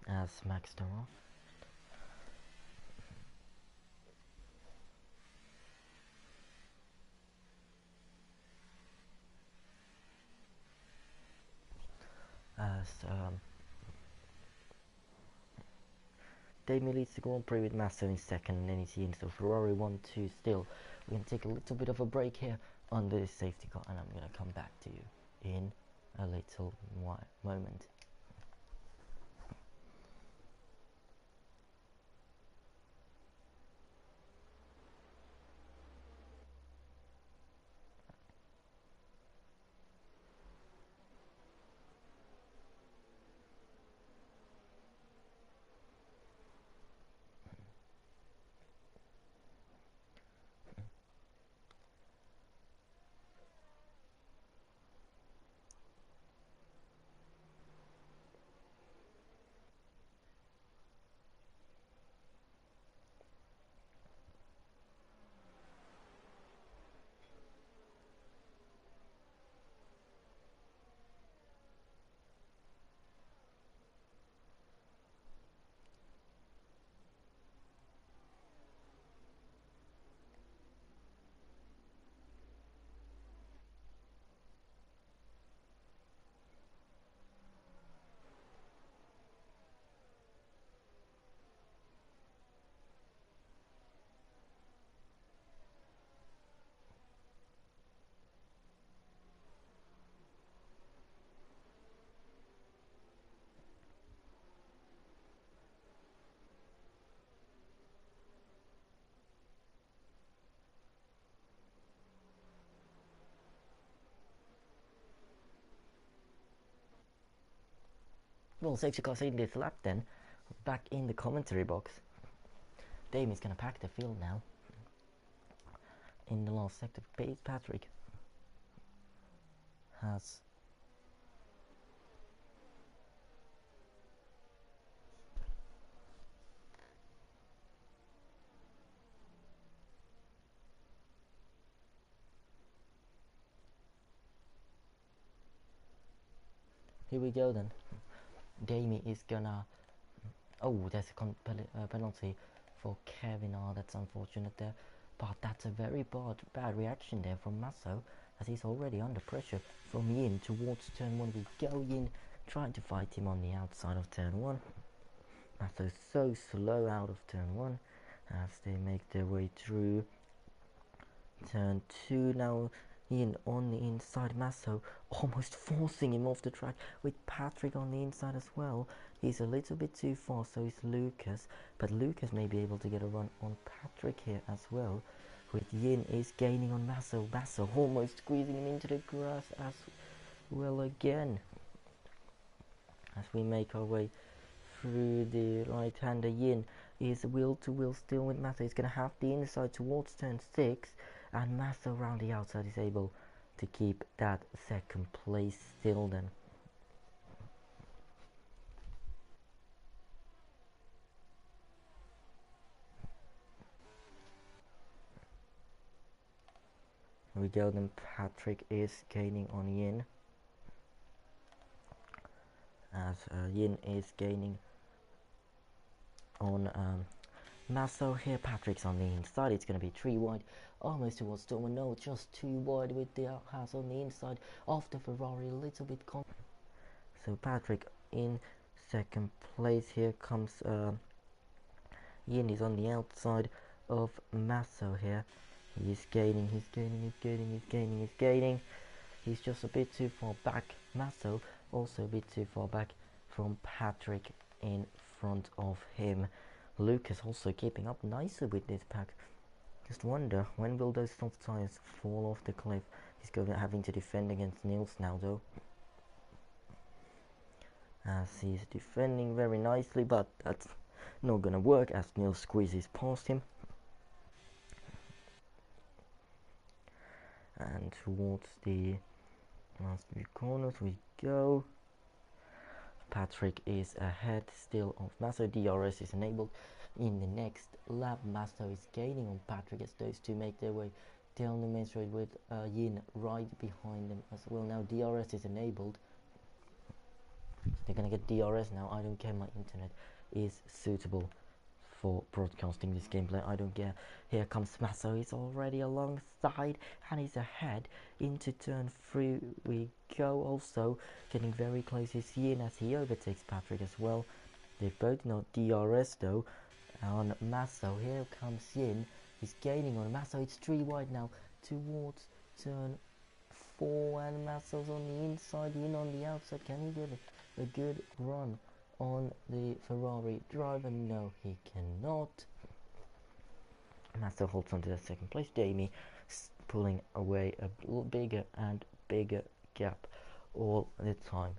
Speaker 1: As Max the Rocket. As Damien leads the Grand Prix with Massa in second, and then he's in, so Ferrari 1-2 still. We're going to take a little bit of a break here under this safety car, and I'm going to come back to you in a little moment. Well, safety car in this lap then, back in the commentary box. Damien's going to pack the field now. In the last sector, Patrick has here we go then. Damien is gonna. Oh, there's a penalty for Kevin. Oh, that's unfortunate there. But that's a very bad reaction there from Masso, as he's already under pressure from Yin towards turn 1. We go in, trying to fight him on the outside of turn 1. Masso's so slow out of turn 1 as they make their way through turn 2. Now Yin on the inside, Masso almost forcing him off the track with Patrick on the inside as well. He's a little bit too fast, so is Lucas, but Lucas may be able to get a run on Patrick here as well. With Yin is gaining on Masso, Masso almost squeezing him into the grass as well again. As we make our way through the right-hander, Yin is wheel-to-wheel still with Masso. He's going to have the inside towards turn 6, and Masso around the outside is able to keep that second place still then. Here we go then, Patrick is gaining on Yin. As Yin is gaining on Masso here. Patrick's on the inside. It's going to be 3 wide, almost towards Stormer. No, just 2 wide with the house on the inside of the Ferrari. A little bit so Patrick in second place. Here comes Yin is on the outside of Masso here. He's gaining. He's just a bit too far back. Masso also a bit too far back from Patrick in front of him. Lucas also keeping up nicely with this pack Just wonder, when will those soft tires fall off the cliff? He's having to defend against Niels now though. As he's defending very nicely, but that's not gonna work as Niels squeezes past him. And towards the last few corners we go. Patrick is ahead still of Masso. DRS is enabled. In the next lap, Masso is gaining on Patrick as those two make their way down the main straight with Yin right behind them as well. Now DRS is enabled. They're gonna get DRS now. I don't care, my internet is suitable for broadcasting this gameplay. I don't care. Here comes Masso. He's already alongside and he's ahead into turn 3 we go. Also getting very close is Yin as he overtakes Patrick as well. They've both not DRS though on Masso. Here comes Yin. He's gaining on Masso. It's 3 wide now towards turn 4 and Masso's on the inside, Yin on the outside. Can he get a good run on the Ferrari driver? No, he cannot. Masso holds on to the second place. Jamie pulling away a bigger and bigger gap all the time.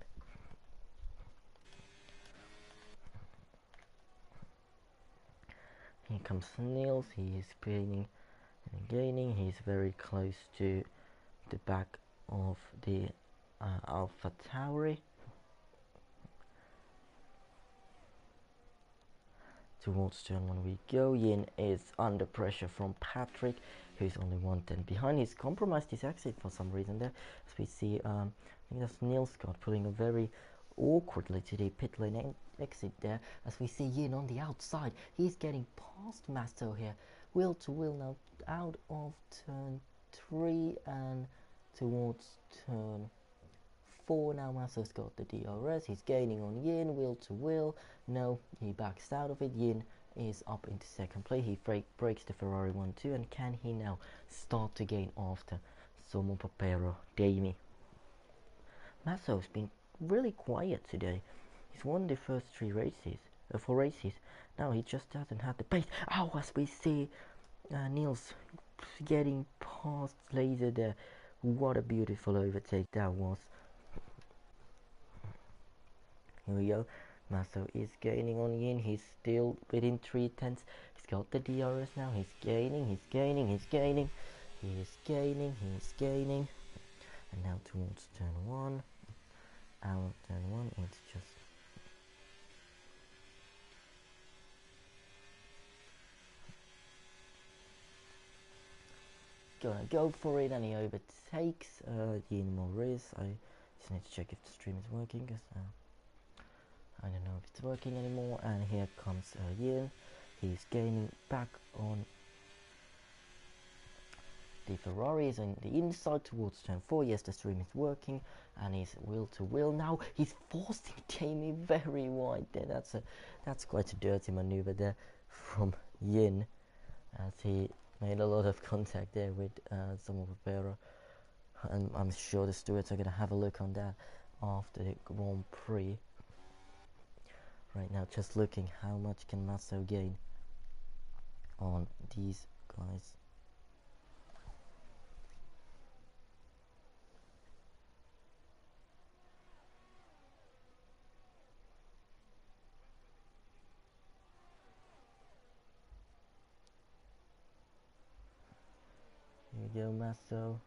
Speaker 1: Here comes Niels. He is gaining and gaining. He's very close to the back of the Alpha Tauri. Towards turn 1 we go. Yin is under pressure from Patrick, who's only 110 behind. He's compromised his exit for some reason there. As we see, I think that's Neil Scott pulling a very awkwardly to the pit lane exit there. As we see Yin on the outside, he's getting past Masto here. Wheel to wheel now out of turn 3 and towards turn 4 now. Masso's got the DRS. He's gaining on Yin, wheel to wheel. No, he backs out of it. Yin is up into second place. He breaks the Ferrari 1-2, and can he now start to gain after Somo Papero Damie? Masso's been really quiet today. He's won the first 4 races. Now he just hasn't had the pace. Oh, as we see Niels getting past Laser there. What a beautiful overtake that was. Here we go. Masso is gaining on Yin. He's still within 3/10. He's got the DRS now. He's gaining. He is gaining. And now towards turn 1. Out of turn 1, it's just gonna go for it, and he overtakes Yin Morris. I just need to check if the stream is working, because I don't know if it's working anymore. And here comes Yin. He's gaining back on the Ferrari. Is on the inside towards turn 4. Yes, the stream is working, and he's wheel to wheel now. He's forcing Jamie very wide there. That's quite a dirty maneuver there from Yin, as he made a lot of contact there with Somo Papero. And I'm sure the stewards are going to have a look on that after the Grand Prix. Right now, just looking how much can Masso gain on these guys. Here we go, Masso.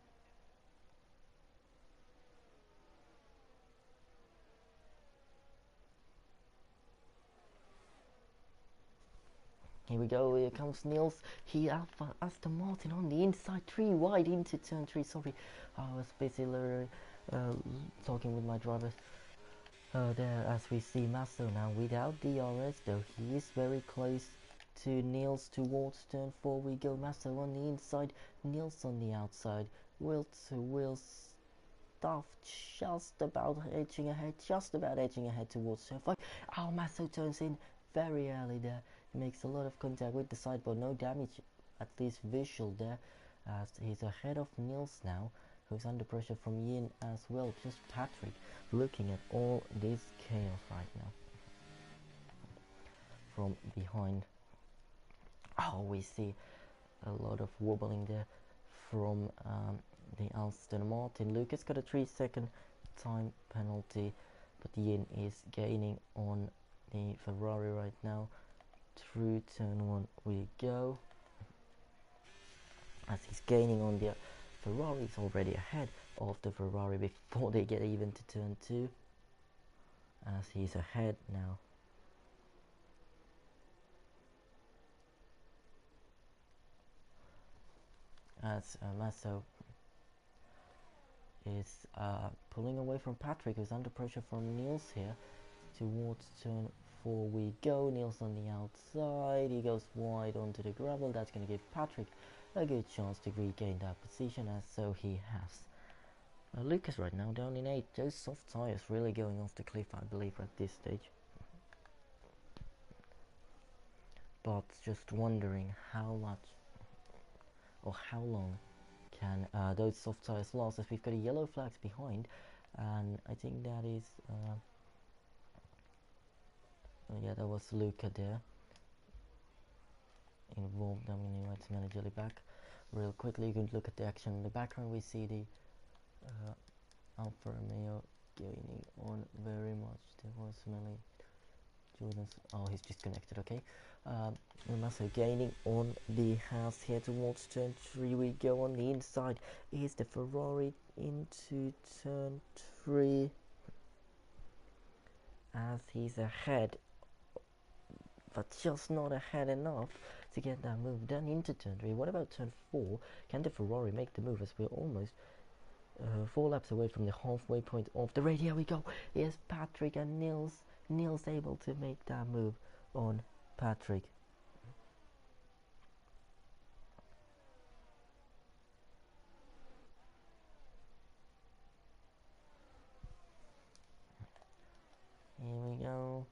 Speaker 1: Here we go, here comes Niels. He Alpha Aston Martin on the inside, 3 wide into turn 3. Sorry, I was busy talking with my drivers. There, as we see Masso now without DRS though. He is very close to Niels towards turn 4 we go. Masso on the inside, Niels on the outside. Wheel to wheel stuff, just about edging ahead towards turn 5. Oh, Masso turns in very early there. He makes a lot of contact with the sideboard. No damage, at least visual there, as he's ahead of Niels now, who's under pressure from Yin as well. Just Patrick looking at all this chaos right now from behind. Oh, we see a lot of wobbling there from the Aston Martin. Lucas got a 3-second time penalty, but Yin is gaining on the Ferrari right now. Through turn 1 we go. As he's gaining on the Ferrari, he's already ahead of the Ferrari before they get even to turn 2. As he's ahead now. As Masso is pulling away from Patrick, who's under pressure from Niels here. Towards turn 4 we go. Niels on the outside, he goes wide onto the gravel. That's going to give Patrick a good chance to regain that position, as so he has. Lucas right now down in 8th. Those soft tyres really going off the cliff, I believe, at this stage. But just wondering how much or how long can those soft tyres last, as we've got a yellow flags behind, and I think that is yeah, that was Luca there involved. I'm going to invite Manageli back real quickly. You can look at the action in the background. We see the Alfa Romeo gaining on very much. There was Melly Jordan's. Oh, he's disconnected. Okay. Masso gaining on the house here towards turn 3 we go. On the inside is the Ferrari into turn 3 as he's ahead, but just not ahead enough to get that move done into turn 3. What about turn 4? Can the Ferrari make the move, as we're almost 4 laps away from the halfway point of the race? Here we go. Here's Patrick and Niels. Niels able to make that move on Patrick. Here we go.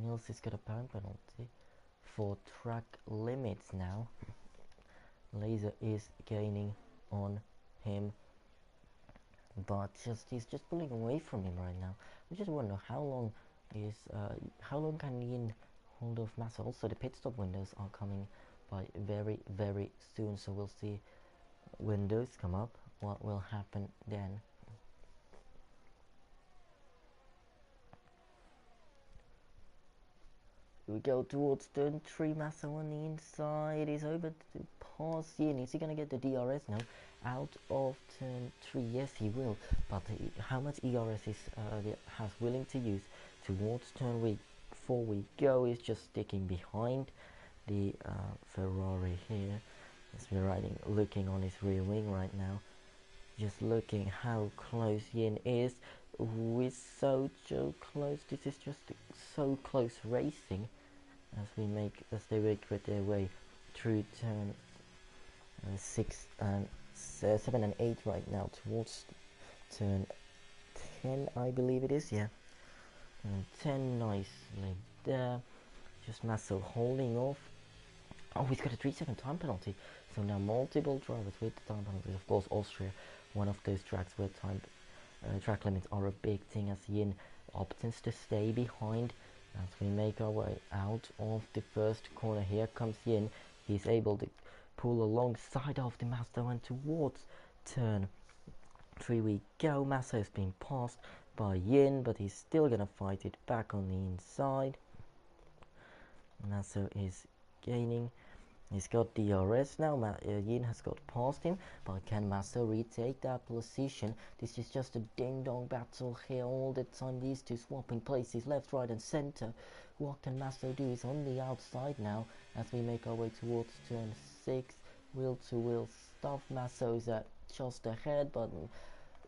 Speaker 1: Niels has got a time penalty for track limits now. Laser is gaining on him, but he's just pulling away from him right now. I just wonder how long can Yin hold off Massa. Also, the pit stop windows are coming by very, very soon, so we'll see when those come up what will happen then. We go towards turn 3. Massa on the inside is over to pass Yin. Is he going to get the DRS now out of turn 3? Yes, he will, but how much ERS is has willing to use towards turn 4 we go is just sticking behind the Ferrari here. As we're looking on his rear wing right now, just looking how close Yin is. We're so close. This is just so close racing as they make their way through turn 6 and 7 and 8 right now towards turn 10, I believe it is. Yeah, and 10 nicely there. Just Masso holding off. Oh, he's got a 3-second time penalty. So now multiple drivers with the time penalties. Of course, Austria, one of those tracks where track limits are a big thing, as Yin opts to stay behind. As we make our way out of the first corner, here comes Yin. He's able to pull alongside of the Masso, and towards turn 3 we go. Masso has been passed by Yin, but he's still gonna fight it back on the inside. Masso is gaining. He's got DRS now. Yin has got past him, but can Masso retake that position? This is just a ding-dong battle here all the time. These two swapping places left, right and center. What can Masso do? He's on the outside now as we make our way towards turn 6. Wheel-to-wheel stuff. Masso's just ahead, but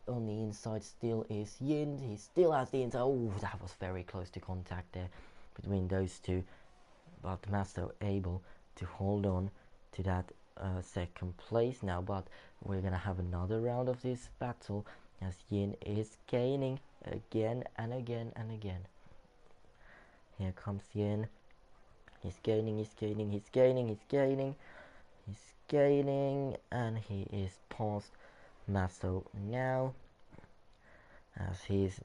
Speaker 1: on the inside still is Yin. He still has the inside. Oh, that was very close to contact there between those two. But Masso able to hold on to that second place now, but we're gonna have another round of this battle as Yin is gaining again and again and again. Here comes Yin. He's gaining, and he is past Masso now, as he's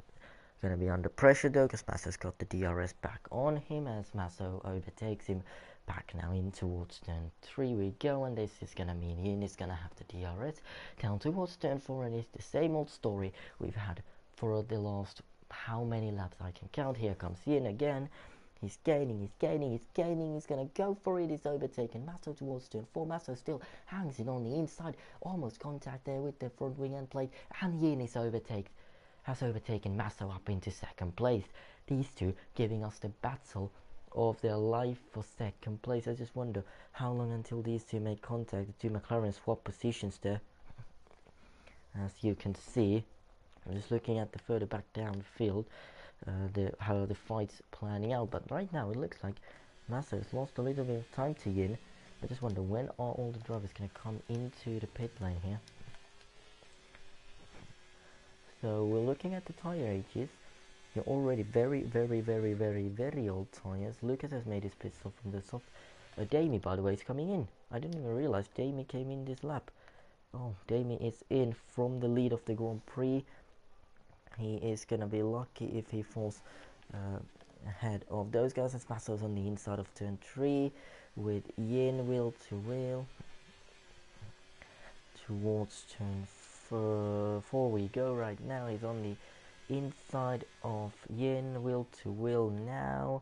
Speaker 1: gonna be under pressure though, because Masso's got the DRS back on him, as Masso overtakes him back now in towards turn 3 we go, and this is gonna mean Yin is gonna have the DRS down towards turn 4, and it's the same old story we've had for the last how many laps I can count. Here comes Yin again. He's gaining, he's gonna go for it. He's overtaken Masso towards turn 4. Masso still hangs it on the inside, almost contact there with the front wing end plate, and Yin has overtaken Masso up into second place. These two giving us the battle of their life for second place. I just wonder how long until these two make contact. The two McLaren swap positions there. As you can see, I'm just looking at the further back down the field, how the fight's planning out. But right now it looks like Massa has lost a little bit of time to Yin. I just wonder when are all the drivers going to come into the pit lane here. So we're looking at the tyre ages. You're already very old tyres. Lucas has made his pit stop from the soft. Damie, by the way, is coming in. I didn't even realize Damie came in this lap. Oh, Damie is in from the lead of the Grand Prix. He is gonna be lucky if he falls ahead of those guys. As Masso's on the inside of turn 3 with Yin wheel to wheel towards turn 4 we go. Right now he's on the inside of Yin wheel to wheel now,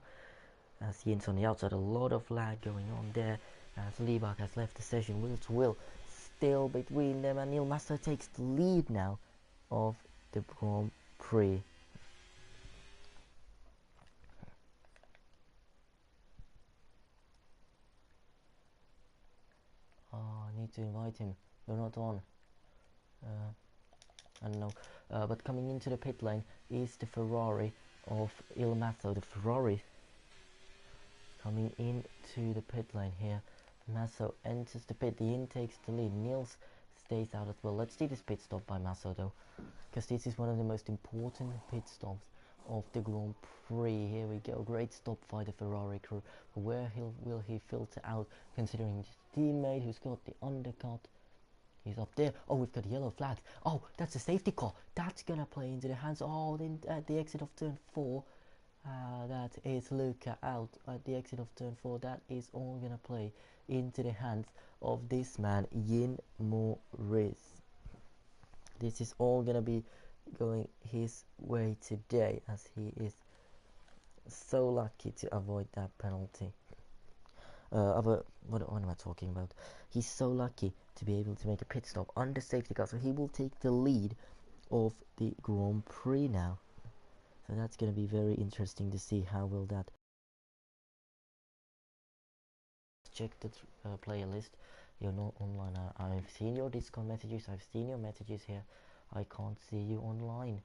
Speaker 1: as Yin's on the outside. A lot of lag going on there as Liebach has left the session. Wheel to wheel still between them, and Neil Masso takes the lead now of the Grand Prix. Oh, I need to invite him. You're not on. I don't know. But coming into the pit lane is the Ferrari of Il Masso. The Ferrari coming into the pit lane here. Masso enters the pit. The Yin takes the lead. Niels stays out as well. Let's see this pit stop by Masso though, because this is one of the most important pit stops of the Grand Prix. Here we go. Great stop by the Ferrari crew. Where will he filter out, considering his teammate who's got the undercut? He's up there. Oh, we've got yellow flags. Oh, that's a safety car. That's gonna play into the hands. Oh, then at the exit of turn 4, that is Luca out at the exit of turn 4. That is all gonna play into the hands of this man, Yin Morris. This is all gonna be going his way today, as he is so lucky to avoid that penalty. What am I talking about? He's so lucky to be able to make a pit stop under safety car, so he will take the lead of the Grand Prix now. So that's going to be very interesting to see how will that. Check the player list. You're not online. I've seen your Discord messages. I've seen your messages here. I can't see you online.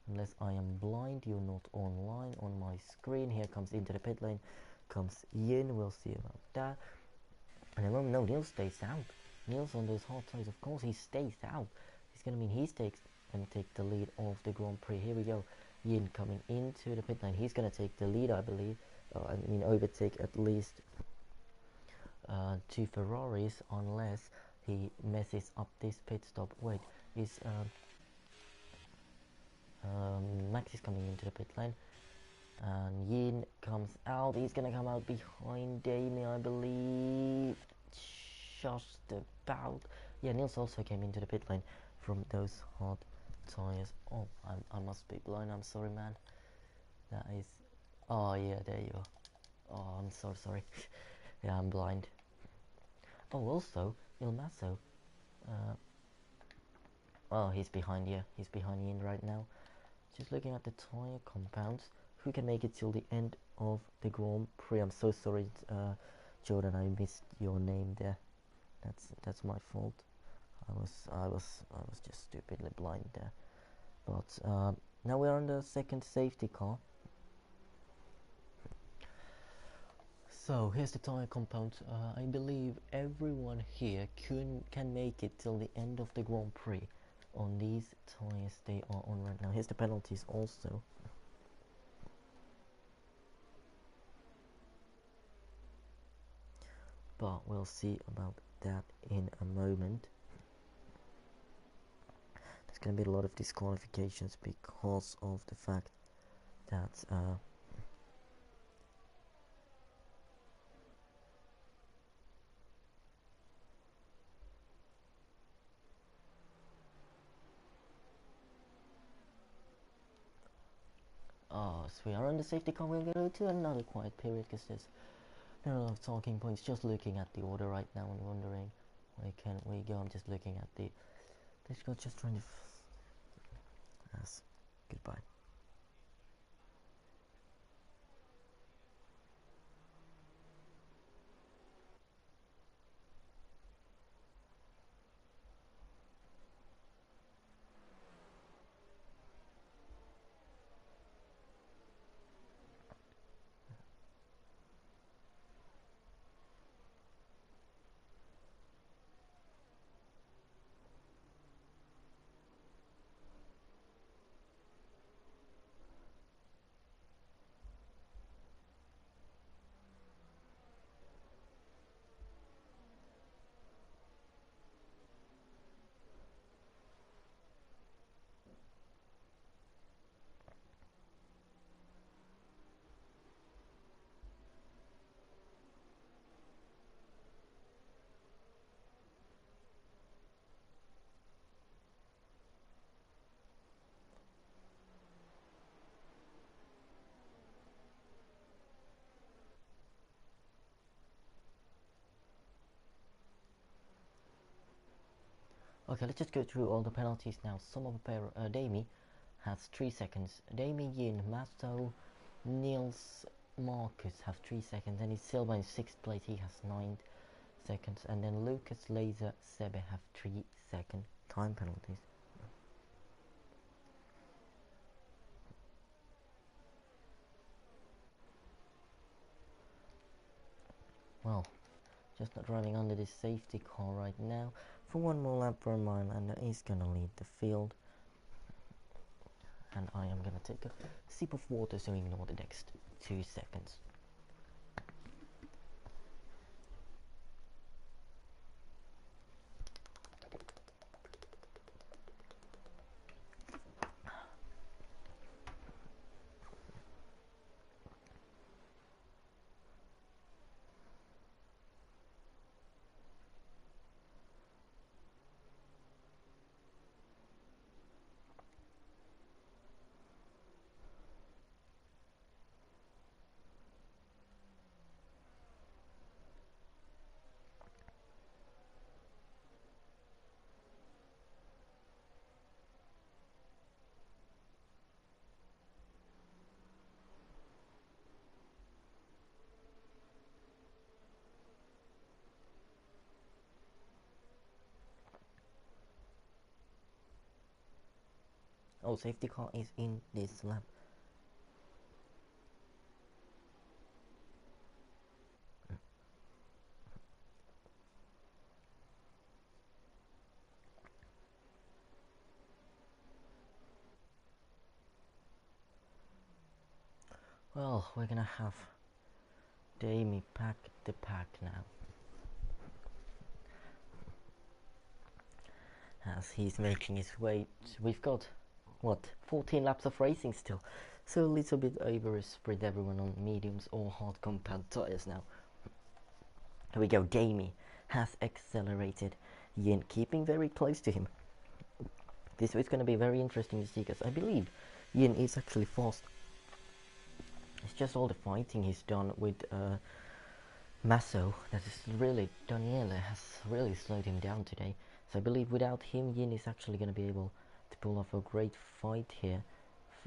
Speaker 1: Unless I am blind, you're not online on my screen. Here comes into the pit lane. Comes Yin. We'll see about that. And then, no, Niels stays out. Niels on those hard tires, of course he stays out. He's gonna mean he takes the lead of the Grand Prix. Here we go. Yin coming into the pit lane. He's gonna take the lead, I believe. Overtake at least 2 Ferraris, unless he messes up this pit stop. Wait, is Max is coming into the pit lane. And Yin comes out. He's gonna come out behind Damie, I believe. Just about. Yeah, Niels also came into the pit lane from those hard tires. Oh, I must be blind. I'm sorry, man. That is. Oh yeah, there you are. Oh, I'm so sorry. Yeah, I'm blind. Oh, also Il Masso. Oh, he's behind here. He's behind Yin right now. Just looking at the tire compounds. Who can make it till the end of the Grand Prix? I'm so sorry, Jordan. I missed your name there. That's my fault. I was just stupidly blind there. But now we're on the second safety car. So here's the tire compound. I believe everyone here can make it till the end of the Grand Prix on these tires they are on right now. Here's the penalties also. But we'll see about that in a moment. There's going to be a lot of disqualifications because of the fact that as we are on the safety car, we'll go to another quiet period because there's not a lot of talking points. Just looking at the order right now and wondering where can we go. I'm just looking at the dashboard, just trying to yes, goodbye. Okay, let's just go through all the penalties now. Some of the pair, Damie has 3 seconds. Damie, Yin, Masto, Niels, Marcus have 3 seconds, and Silva in 6th place, he has 9 seconds, and then Lucas, Laser, Sebe have 3-second time penalties. Well, just not driving under this safety car right now for one more lap per mile, and he's gonna lead the field. And I am gonna take a sip of water, so ignore the next 2 seconds. Oh, safety car is in this lap. Well, we're gonna have Damie pack the pack now, as he's making his way. We've got, what, 14 laps of racing still, so a little bit over spread everyone on mediums or hard compound tires now. Here we go. Damie has accelerated, Yin keeping very close to him. This is going to be very interesting to see, because I believe Yin is actually fast. It's just all the fighting he's done with Masso that is really, Daniele has really slowed him down today. So I believe without him, Yin is actually going to be able to pull off a great fight here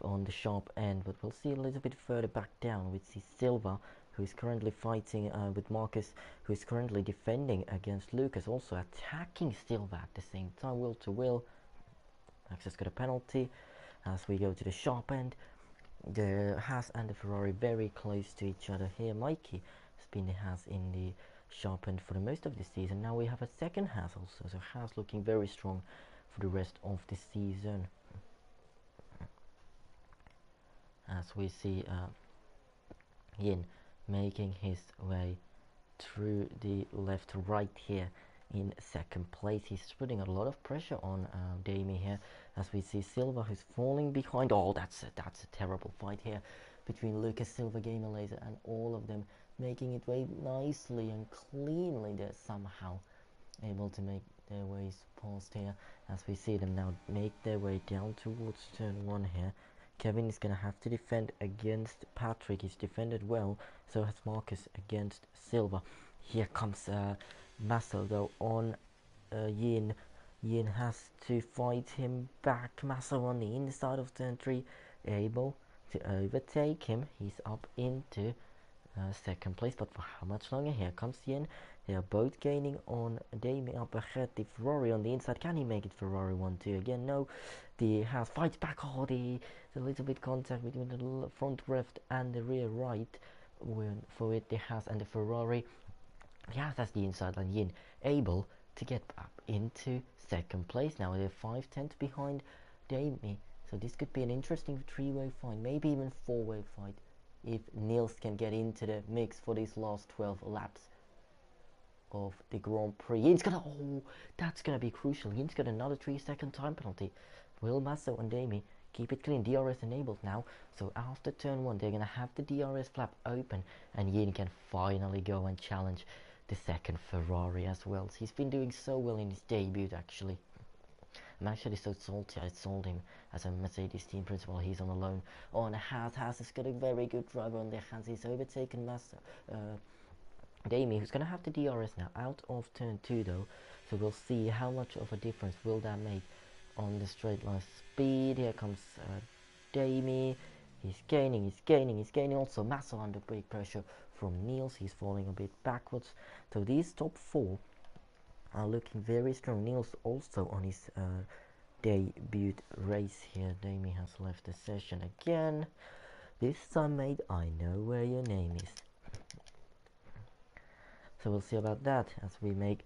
Speaker 1: on the sharp end. But we'll see a little bit further back down with Silva, who is currently fighting with Marcus, who is currently defending against Lucas, also attacking Silva at the same time, will to will. Max has got a penalty as we go to the sharp end. The Haas and the Ferrari very close to each other here. Mikey has been the Haas in the sharp end for the most of the season. Now we have a second Haas also, so Haas looking very strong for the rest of the season. As we see Yin making his way through the left right here in second place. He's putting a lot of pressure on Damie here, as we see Silva, who's falling behind. Oh, that's a terrible fight here between Lucas, Silva, Gamer Laser, and all of them making it way nicely and cleanly. They're somehow able to make their ways past here, as we see them now make their way down towards turn 1 here. Kevin is gonna have to defend against Patrick. He's defended well, so has Marcus against Silva. Here comes Masso though on Yin. Yin has to fight him back. Masso on the inside of turn 3, able to overtake him. He's up into second place, but for how much longer? Here comes Yin. They are both gaining on Damien up ahead. The Ferrari on the inside. Can he make it? Ferrari 1-2 again? No. The Haas fights back. Oh, the little bit contact between the front left and the rear right. When for it, the Haas and the Ferrari. The Haas has the inside line. Yin able to get up into second place. Now they're 5/10 behind Damien. So this could be an interesting three-way fight, maybe even four-way fight, if Niels can get into the mix for these last 12 laps of the Grand Prix. Yin's gonna, oh, that's gonna be crucial. Yin's got another 3-second time penalty. Will Masso and Damien keep it clean? DRS enabled now, so after turn 1 they're gonna have the DRS flap open, and Yin can finally go and challenge the second Ferrari as well. He's been doing so well in his debut actually. I'm actually so salty I sold him as a Mercedes team principal. He's on a loan on Haas. Haas has got a very good driver on their hands. He's overtaken Massa. Damien, who's going to have the DRS now out of turn 2 though. So we'll see how much of a difference will that make on the straight line speed. Here comes Damien. He's gaining. Also Massa under big pressure from Niels. He's falling a bit backwards. So these top 4 are looking very strong. Niels also on his debut race here. Damien has left the session again. This time, mate, I know where your name is. So we'll see about that as we make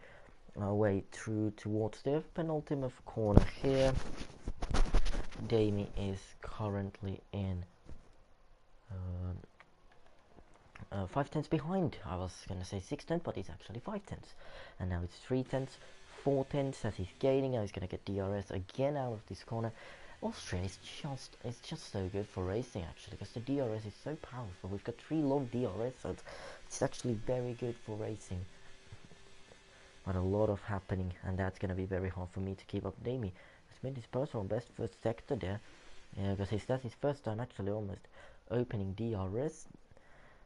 Speaker 1: our way through towards the penultimate corner here. Damien is currently in 5/10 behind. I was gonna say 6/10, but it's actually 5/10, and now it's 3/10, 4/10 as he's gaining. Now he's gonna get DRS again out of this corner. Austria is just so good for racing actually, because the DRS is so powerful. We've got 3 long DRS, so it's actually very good for racing. But a lot of happening, and that's gonna be very hard for me to keep up. Damien has made his personal best first sector there, because that's his first time actually almost opening DRS.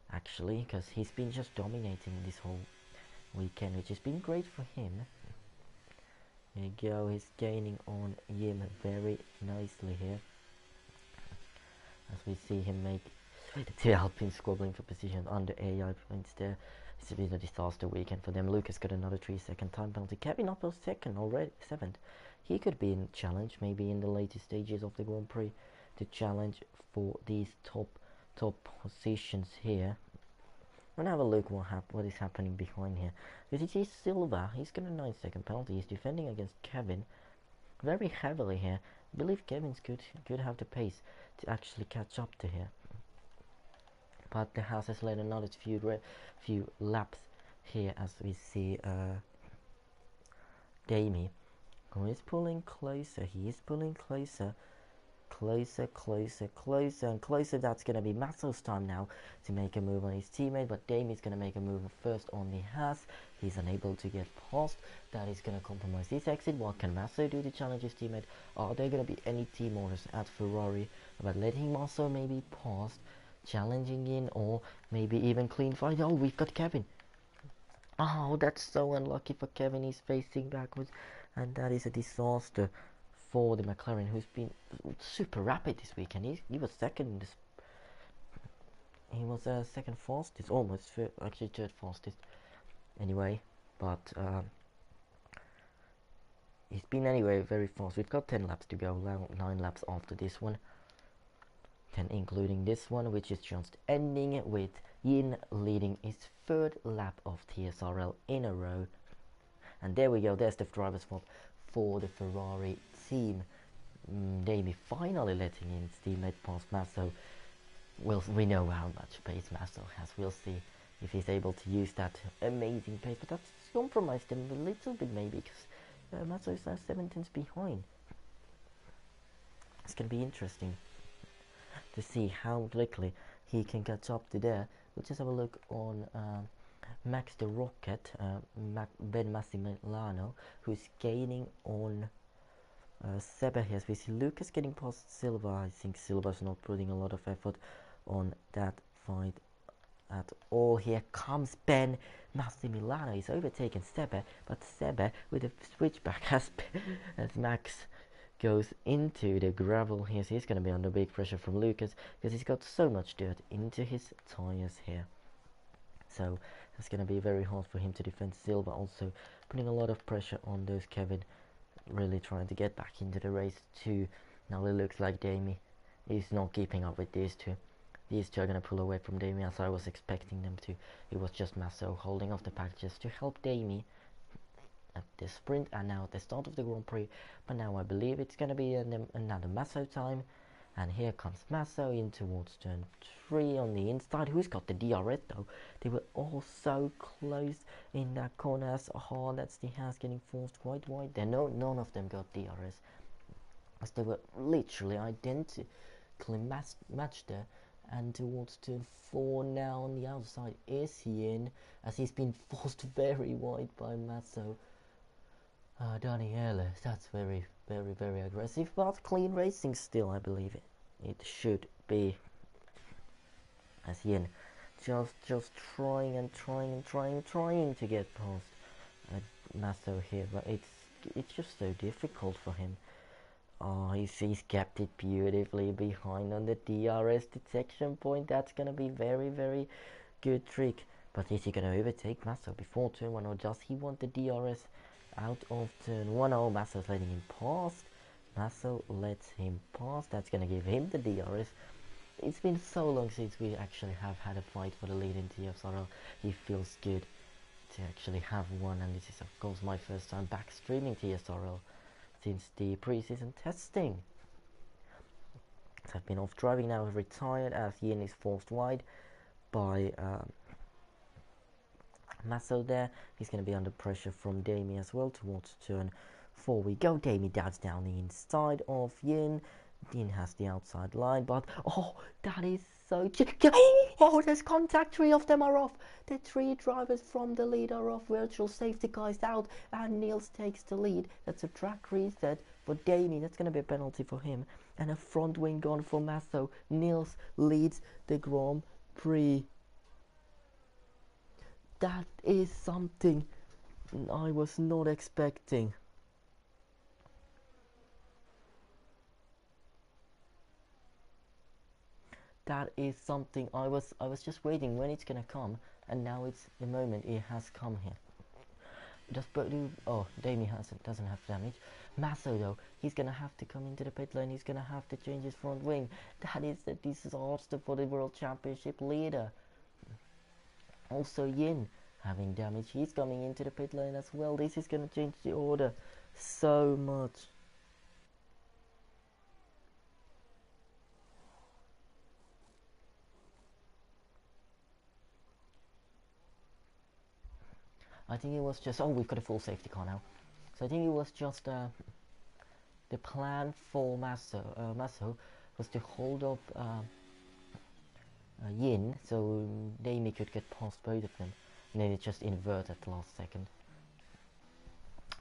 Speaker 1: Actually, because he's been just dominating this whole weekend, which has been great for him. There you go, he's gaining on Yim very nicely here, as we see him make the Alpine squabbling for position under AI points there. It's been a disaster weekend for them. Lucas got another 3-second time penalty. Kevin up second already, 7th. He could be in challenge, maybe in the later stages of the Grand Prix, to challenge for these top positions here. I'm gonna have a look what is happening behind here. Because you see Silva, he's got a 9-second penalty. He's defending against Kevin very heavily here. I believe Kevin's could have the pace to actually catch up to here. But the Haas has led another few laps here, as we see Damien, who is pulling closer. He is pulling closer. Closer and closer. That's going to be Masso's time now to make a move on his teammate, but Damien's going to make a move first on the Haas. He's unable to get past. That is going to compromise his exit. What can Masso do to challenge his teammate? Are there going to be any team orders at Ferrari about letting Masso maybe past, challenging in, or maybe even clean fight? Oh, we've got Kevin. Oh, that's so unlucky for Kevin. He's facing backwards, and that is a disaster for the McLaren, who's been super rapid this weekend. He was second in this. He was second fastest, almost actually third fastest. Anyway, but he's been anyway very fast. We've got 10 laps to go. 9 laps after this one. 10 including this one, which is just ending with Yin leading his 3rd lap of TSRL in a row. And there we go. There's the driver swap for the Ferrari team. Damien finally letting in his teammate past Masso. We know how much pace Masso has. We'll see if he's able to use that amazing pace. But that's compromised him a little bit maybe, because Masso is now 7/10 behind. It's going to be interesting to see how quickly he can catch up to there. We'll just have a look on Max the Rocket, Ben Massimiliano, who's gaining on Seba here, we see Lucas getting past Silva. I think Silva's not putting a lot of effort on that fight at all. Here comes Ben Massimiliano. He's overtaken Seba, but Seba with a switchback as Max goes into the gravel here. So he's going to be under big pressure from Lucas because he's got so much dirt into his tires here. So it's going to be very hard for him to defend Silva. Also putting a lot of pressure on those Kevin, really trying to get back into the race too. Now it looks like Damie is not keeping up with these two. These two are going to pull away from Damie as I was expecting them to. It was just Masso holding off the packages to help Damie at the sprint and now at the start of the Grand Prix. But now I believe it's going to be another Masso time. And here comes Masso in towards turn 3 on the inside. Who's got the DRS though? They were all so close in that corner. As that's the Haas getting forced quite wide there. No, none of them got DRS, as they were literally identically matched there. And towards turn 4 now on the outside is Yin, as he's been forced very wide by Masso. Daniele, that's very, very, very aggressive, but clean racing still, I believe it should be. As Yin just trying to get past Masso here, but it's just so difficult for him. Oh, he's kept it beautifully behind on the DRS detection point. That's gonna be very, very good trick. But is he gonna overtake Masso before turn 1, or does he want the DRS out of turn 1? Oh, Masso's letting him pass. Masso lets him pass. That's gonna give him the DRS. It's been so long since we actually have had a fight for the lead in TSRL. It feels good to actually have one, and this is of course my first time back streaming TSRL since the pre-season testing. So I've been off driving now, I've retired as Yin is forced wide by Masso there. He's going to be under pressure from Damie as well towards turn 4 we go. Damie dives down the inside of Yin. Yin has the outside line, but oh, that is so oh, there's contact. 3 of them are off. The 3 drivers from the lead are off. Virtual safety car is out, and Niels takes the lead. That's a track reset for Damie. That's going to be a penalty for him, and a front wing gone for Masso. Niels leads the Grand Prix. That is something I was not expecting. That is something I was just waiting when it's gonna come, and now it's the moment it has come here. Damie doesn't have damage. Masso though, he's gonna have to come into the pit lane. He's gonna have to change his front wing. That is a disaster for the World Championship leader. Also Yin having damage. He's coming into the pit lane as well. This is gonna change the order so much. I think it was just, we've got a full safety car now. So I think it was just the plan for Masso was to hold up Yin so Damie could get past both of them. And then it just inverted at the last second.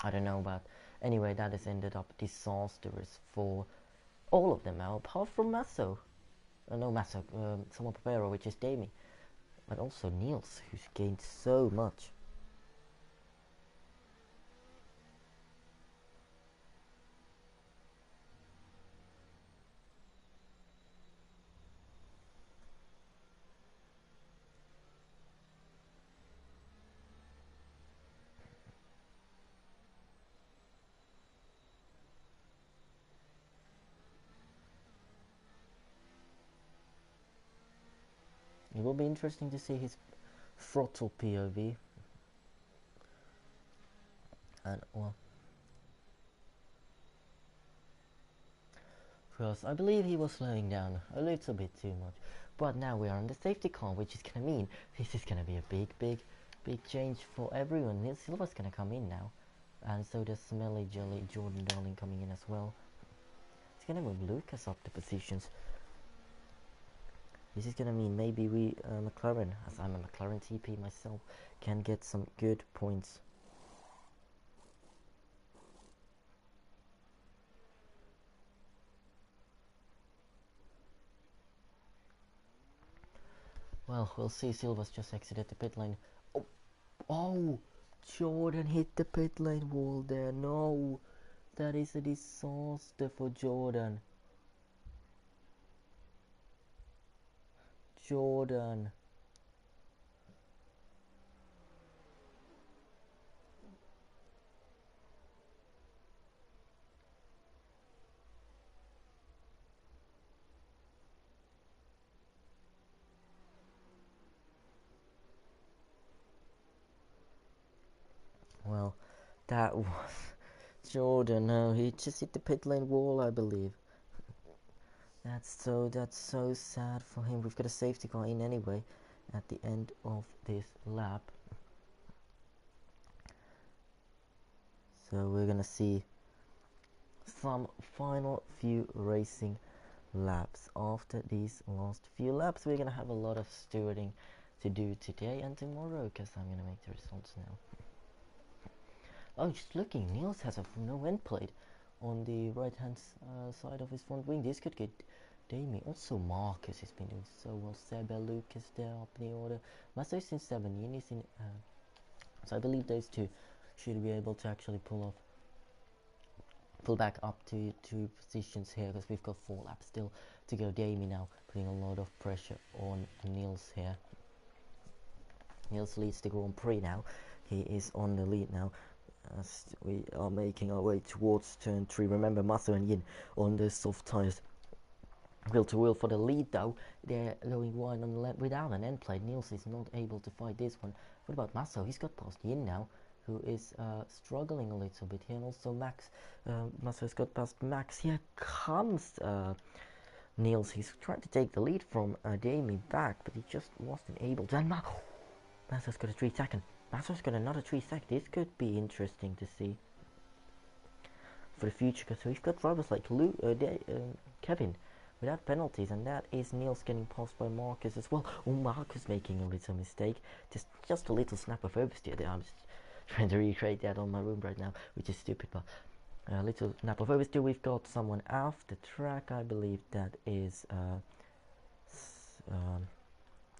Speaker 1: I don't know, but anyway, that has ended up disastrous for all of them now, apart from Masso. No, Masso, someone Papero, which is Damie. But also Niels, who's gained so much. It will be interesting to see his throttle POV. And well, because I believe he was slowing down a little bit too much. But now we are on the safety car, which is going to mean this is going to be a big change for everyone. Nils Silva's going to come in now, and so does Smelly Jelly Jordan Darling coming in as well. It's going to move Lucas up the positions. This is going to mean maybe we, McLaren, as I'm a McLaren TP myself, can get some good points. Well, we'll see. Silva's just exited the pit lane. Oh, oh, Jordan hit the pit lane wall there. No, that is a disaster for Jordan. Jordan. Well, that was Jordan. No, he just hit the pit lane wall, I believe. That's so sad for him. We've got a safety car in anyway at the end of this lap. So we're gonna see some final few racing laps. After these last few laps, we're gonna have a lot of stewarding to do today and tomorrow, because I'm gonna make the results now. Oh, just looking, Niels has a no end plate on the right hand side of his front wing. This could get Damien. Also Marcus has been doing so well. Sebe, Lucas there up the order. Masso is in 7, Yin is in so I believe those two should be able to actually pull back up to 2 positions here, because we've got 4 laps still to go. Damien now putting a lot of pressure on Niels here. Niels leads the Grand Prix now. He is on the lead now as we are making our way towards turn 3. Remember, Masso and Yin on the soft tyres. Wheel to wheel for the lead though. They're going wide on the left without an end plate. Niels is not able to fight this one. What about Masso? He's got past Yin now, who is struggling a little bit here. And also Max. Masso's got past Max. Here comes Niels. He's trying to take the lead from Damien back, but he just wasn't able to. And Masso's got a 3 second. Masso's got another 3 second. This could be interesting to see for the future, because we've got drivers like Kevin without penalties, and that is Niels getting passed by Marcus as well. Oh, Marcus making a little mistake. Just a little snap of oversteer there. I'm just trying to recreate that on my room right now, which is stupid, but a little snap of oversteer. We've got someone off the track. I believe that is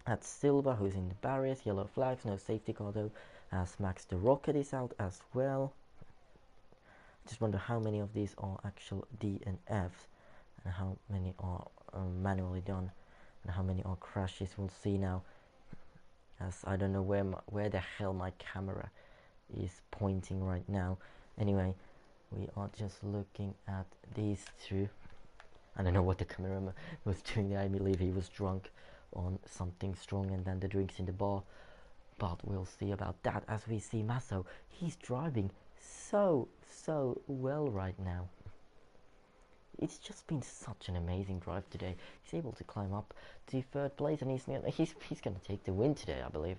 Speaker 1: that's Silva, who's in the barriers. Yellow flags, no safety car though, as Max the Rocket is out as well. Just wonder how many of these are actual DNFs and how many are manually done and how many are crashes. We'll see now, as I don't know where the hell my camera is pointing right now. Anyway, we are just looking at these two. I don't know what the cameraman was doing there. I believe he was drunk on something strong, and then the drinks in the bar, but we'll see about that. As we see Masso, he's driving so well right now. It's just been such an amazing drive today. He's able to climb up to 3rd place, and he's going to take the win today, I believe.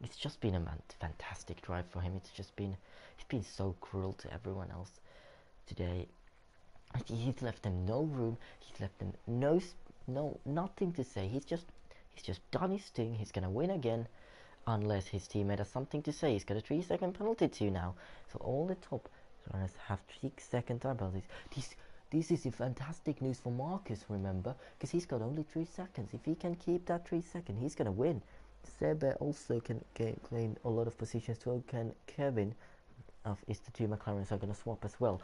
Speaker 1: It's just been a fantastic drive for him. He's been so cruel to everyone else today. He's left them no room. He's left them nothing to say. He's just done his thing. He's gonna win again, unless his teammate has something to say. He's got a 3 second penalty too now. So all the top runners have 6 second time penalties. This is a fantastic news for Marcus, remember, because he's got only 3 seconds. If he can keep that 3 seconds, he's gonna win. Sebe also can claim a lot of positions. So can Kevin. Is the 2 McLarens are going to swap as well.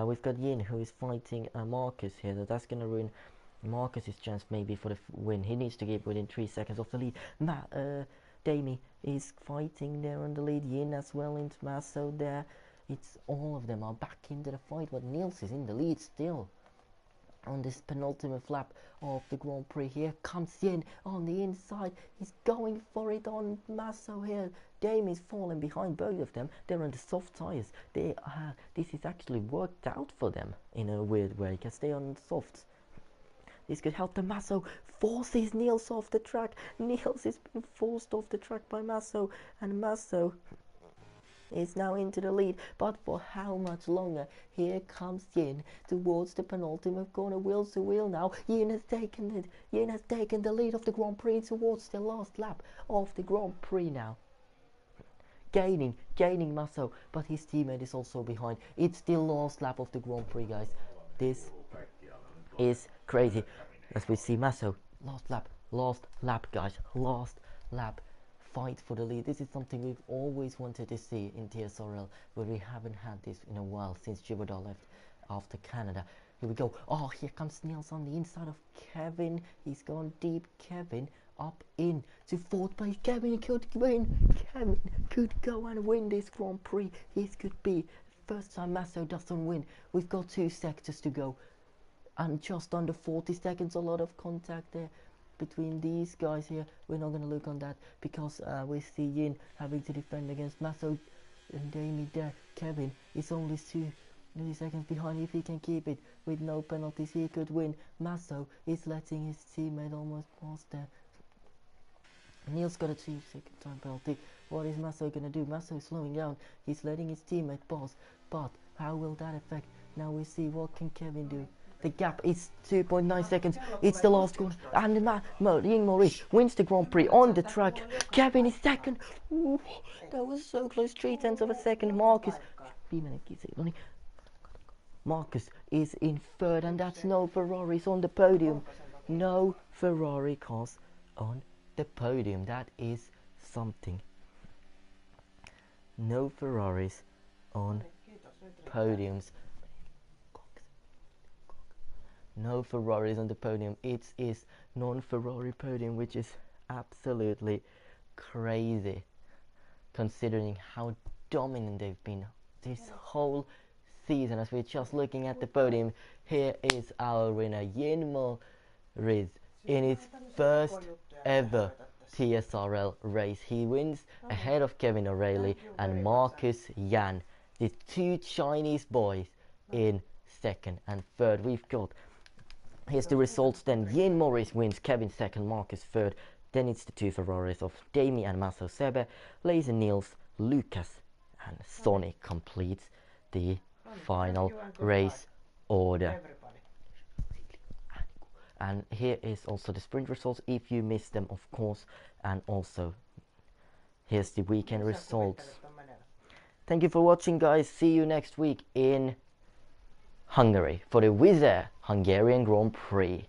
Speaker 1: We've got Yin, who is fighting Marcus here. That's going to ruin Marcus's chance maybe for the win. He needs to get within 3 seconds of the lead. Damie is fighting there on the lead. Yin as well into Masso there. It's all of them are back into the fight, but Niels is in the lead still. On this penultimate lap of the Grand Prix, here comes Yin on the inside. He's going for it on Masso here. Dame is falling behind both of them. They're on the soft tires. This is actually worked out for them in a weird way, because they're on the softs. This could help them. Masso forces Niels off the track. Niels is being forced off the track by Masso, and Masso is now into the lead, but for how much longer? Here comes Yin towards the penultimate corner, wheel to wheel now. Yin has taken the lead of the Grand Prix towards the last lap of the Grand Prix now. Gaining Masso, but his teammate is also behind. It's the last lap of the Grand Prix, guys. This is crazy. As we see Masso, last Last lap, guys. Last lap. Fight for the lead. This is something we've always wanted to see in TSRL, but we haven't had this in a while since Gibaudan left after Canada. Here we go. Oh, here comes Niels on the inside of Kevin. He's gone deep. Kevin up in to fourth place. Kevin could win. Kevin could go and win this Grand Prix. This could be first time Masso doesn't win. We've got 2 sectors to go and just under 40 seconds. A lot of contact there between these guys here. We're not going to look on that because we see Yin having to defend against Masso and Damie there. Kevin is only 2 seconds behind. If he can keep it with no penalties, he could win. Masso is letting his teammate almost pass there. Niels got a 2-second time penalty. What is Masso going to do? Masso is slowing down. He's letting his teammate pass. But how will that affect? Now we see what can Kevin do. The gap is 2.9 seconds. It's the last one. And Yin Maurice wins the Grand Prix on the track. Kevin is second. Ooh, that was so close. 0.3 of a second. Marcus is in third. And that's no Ferraris on the podium. No Ferrari cars on the podium. That is something. No Ferraris on podiums. No Ferraris on the podium. It is non-Ferrari podium, which is absolutely crazy considering how dominant they've been this whole season. As we're just looking at the podium, here is our winner, Yin Maurice, in his first ever TSRL race. He wins ahead of Kevin O'Reilly and Marcus Yan, the 2 Chinese boys, in second and third. We've got, here's the results then. Yin Maurice wins, Kevin second, Marcus third. Then it's the 2 Ferraris of Damie and Masso Sebe. Laser Niels, Lucas and Sonny completes the final race order. And here is also the sprint results if you missed them, of course, and also here's the weekend results. Thank you for watching, guys. See you next week in Hungary for the Wizz Air Hungarian Grand Prix.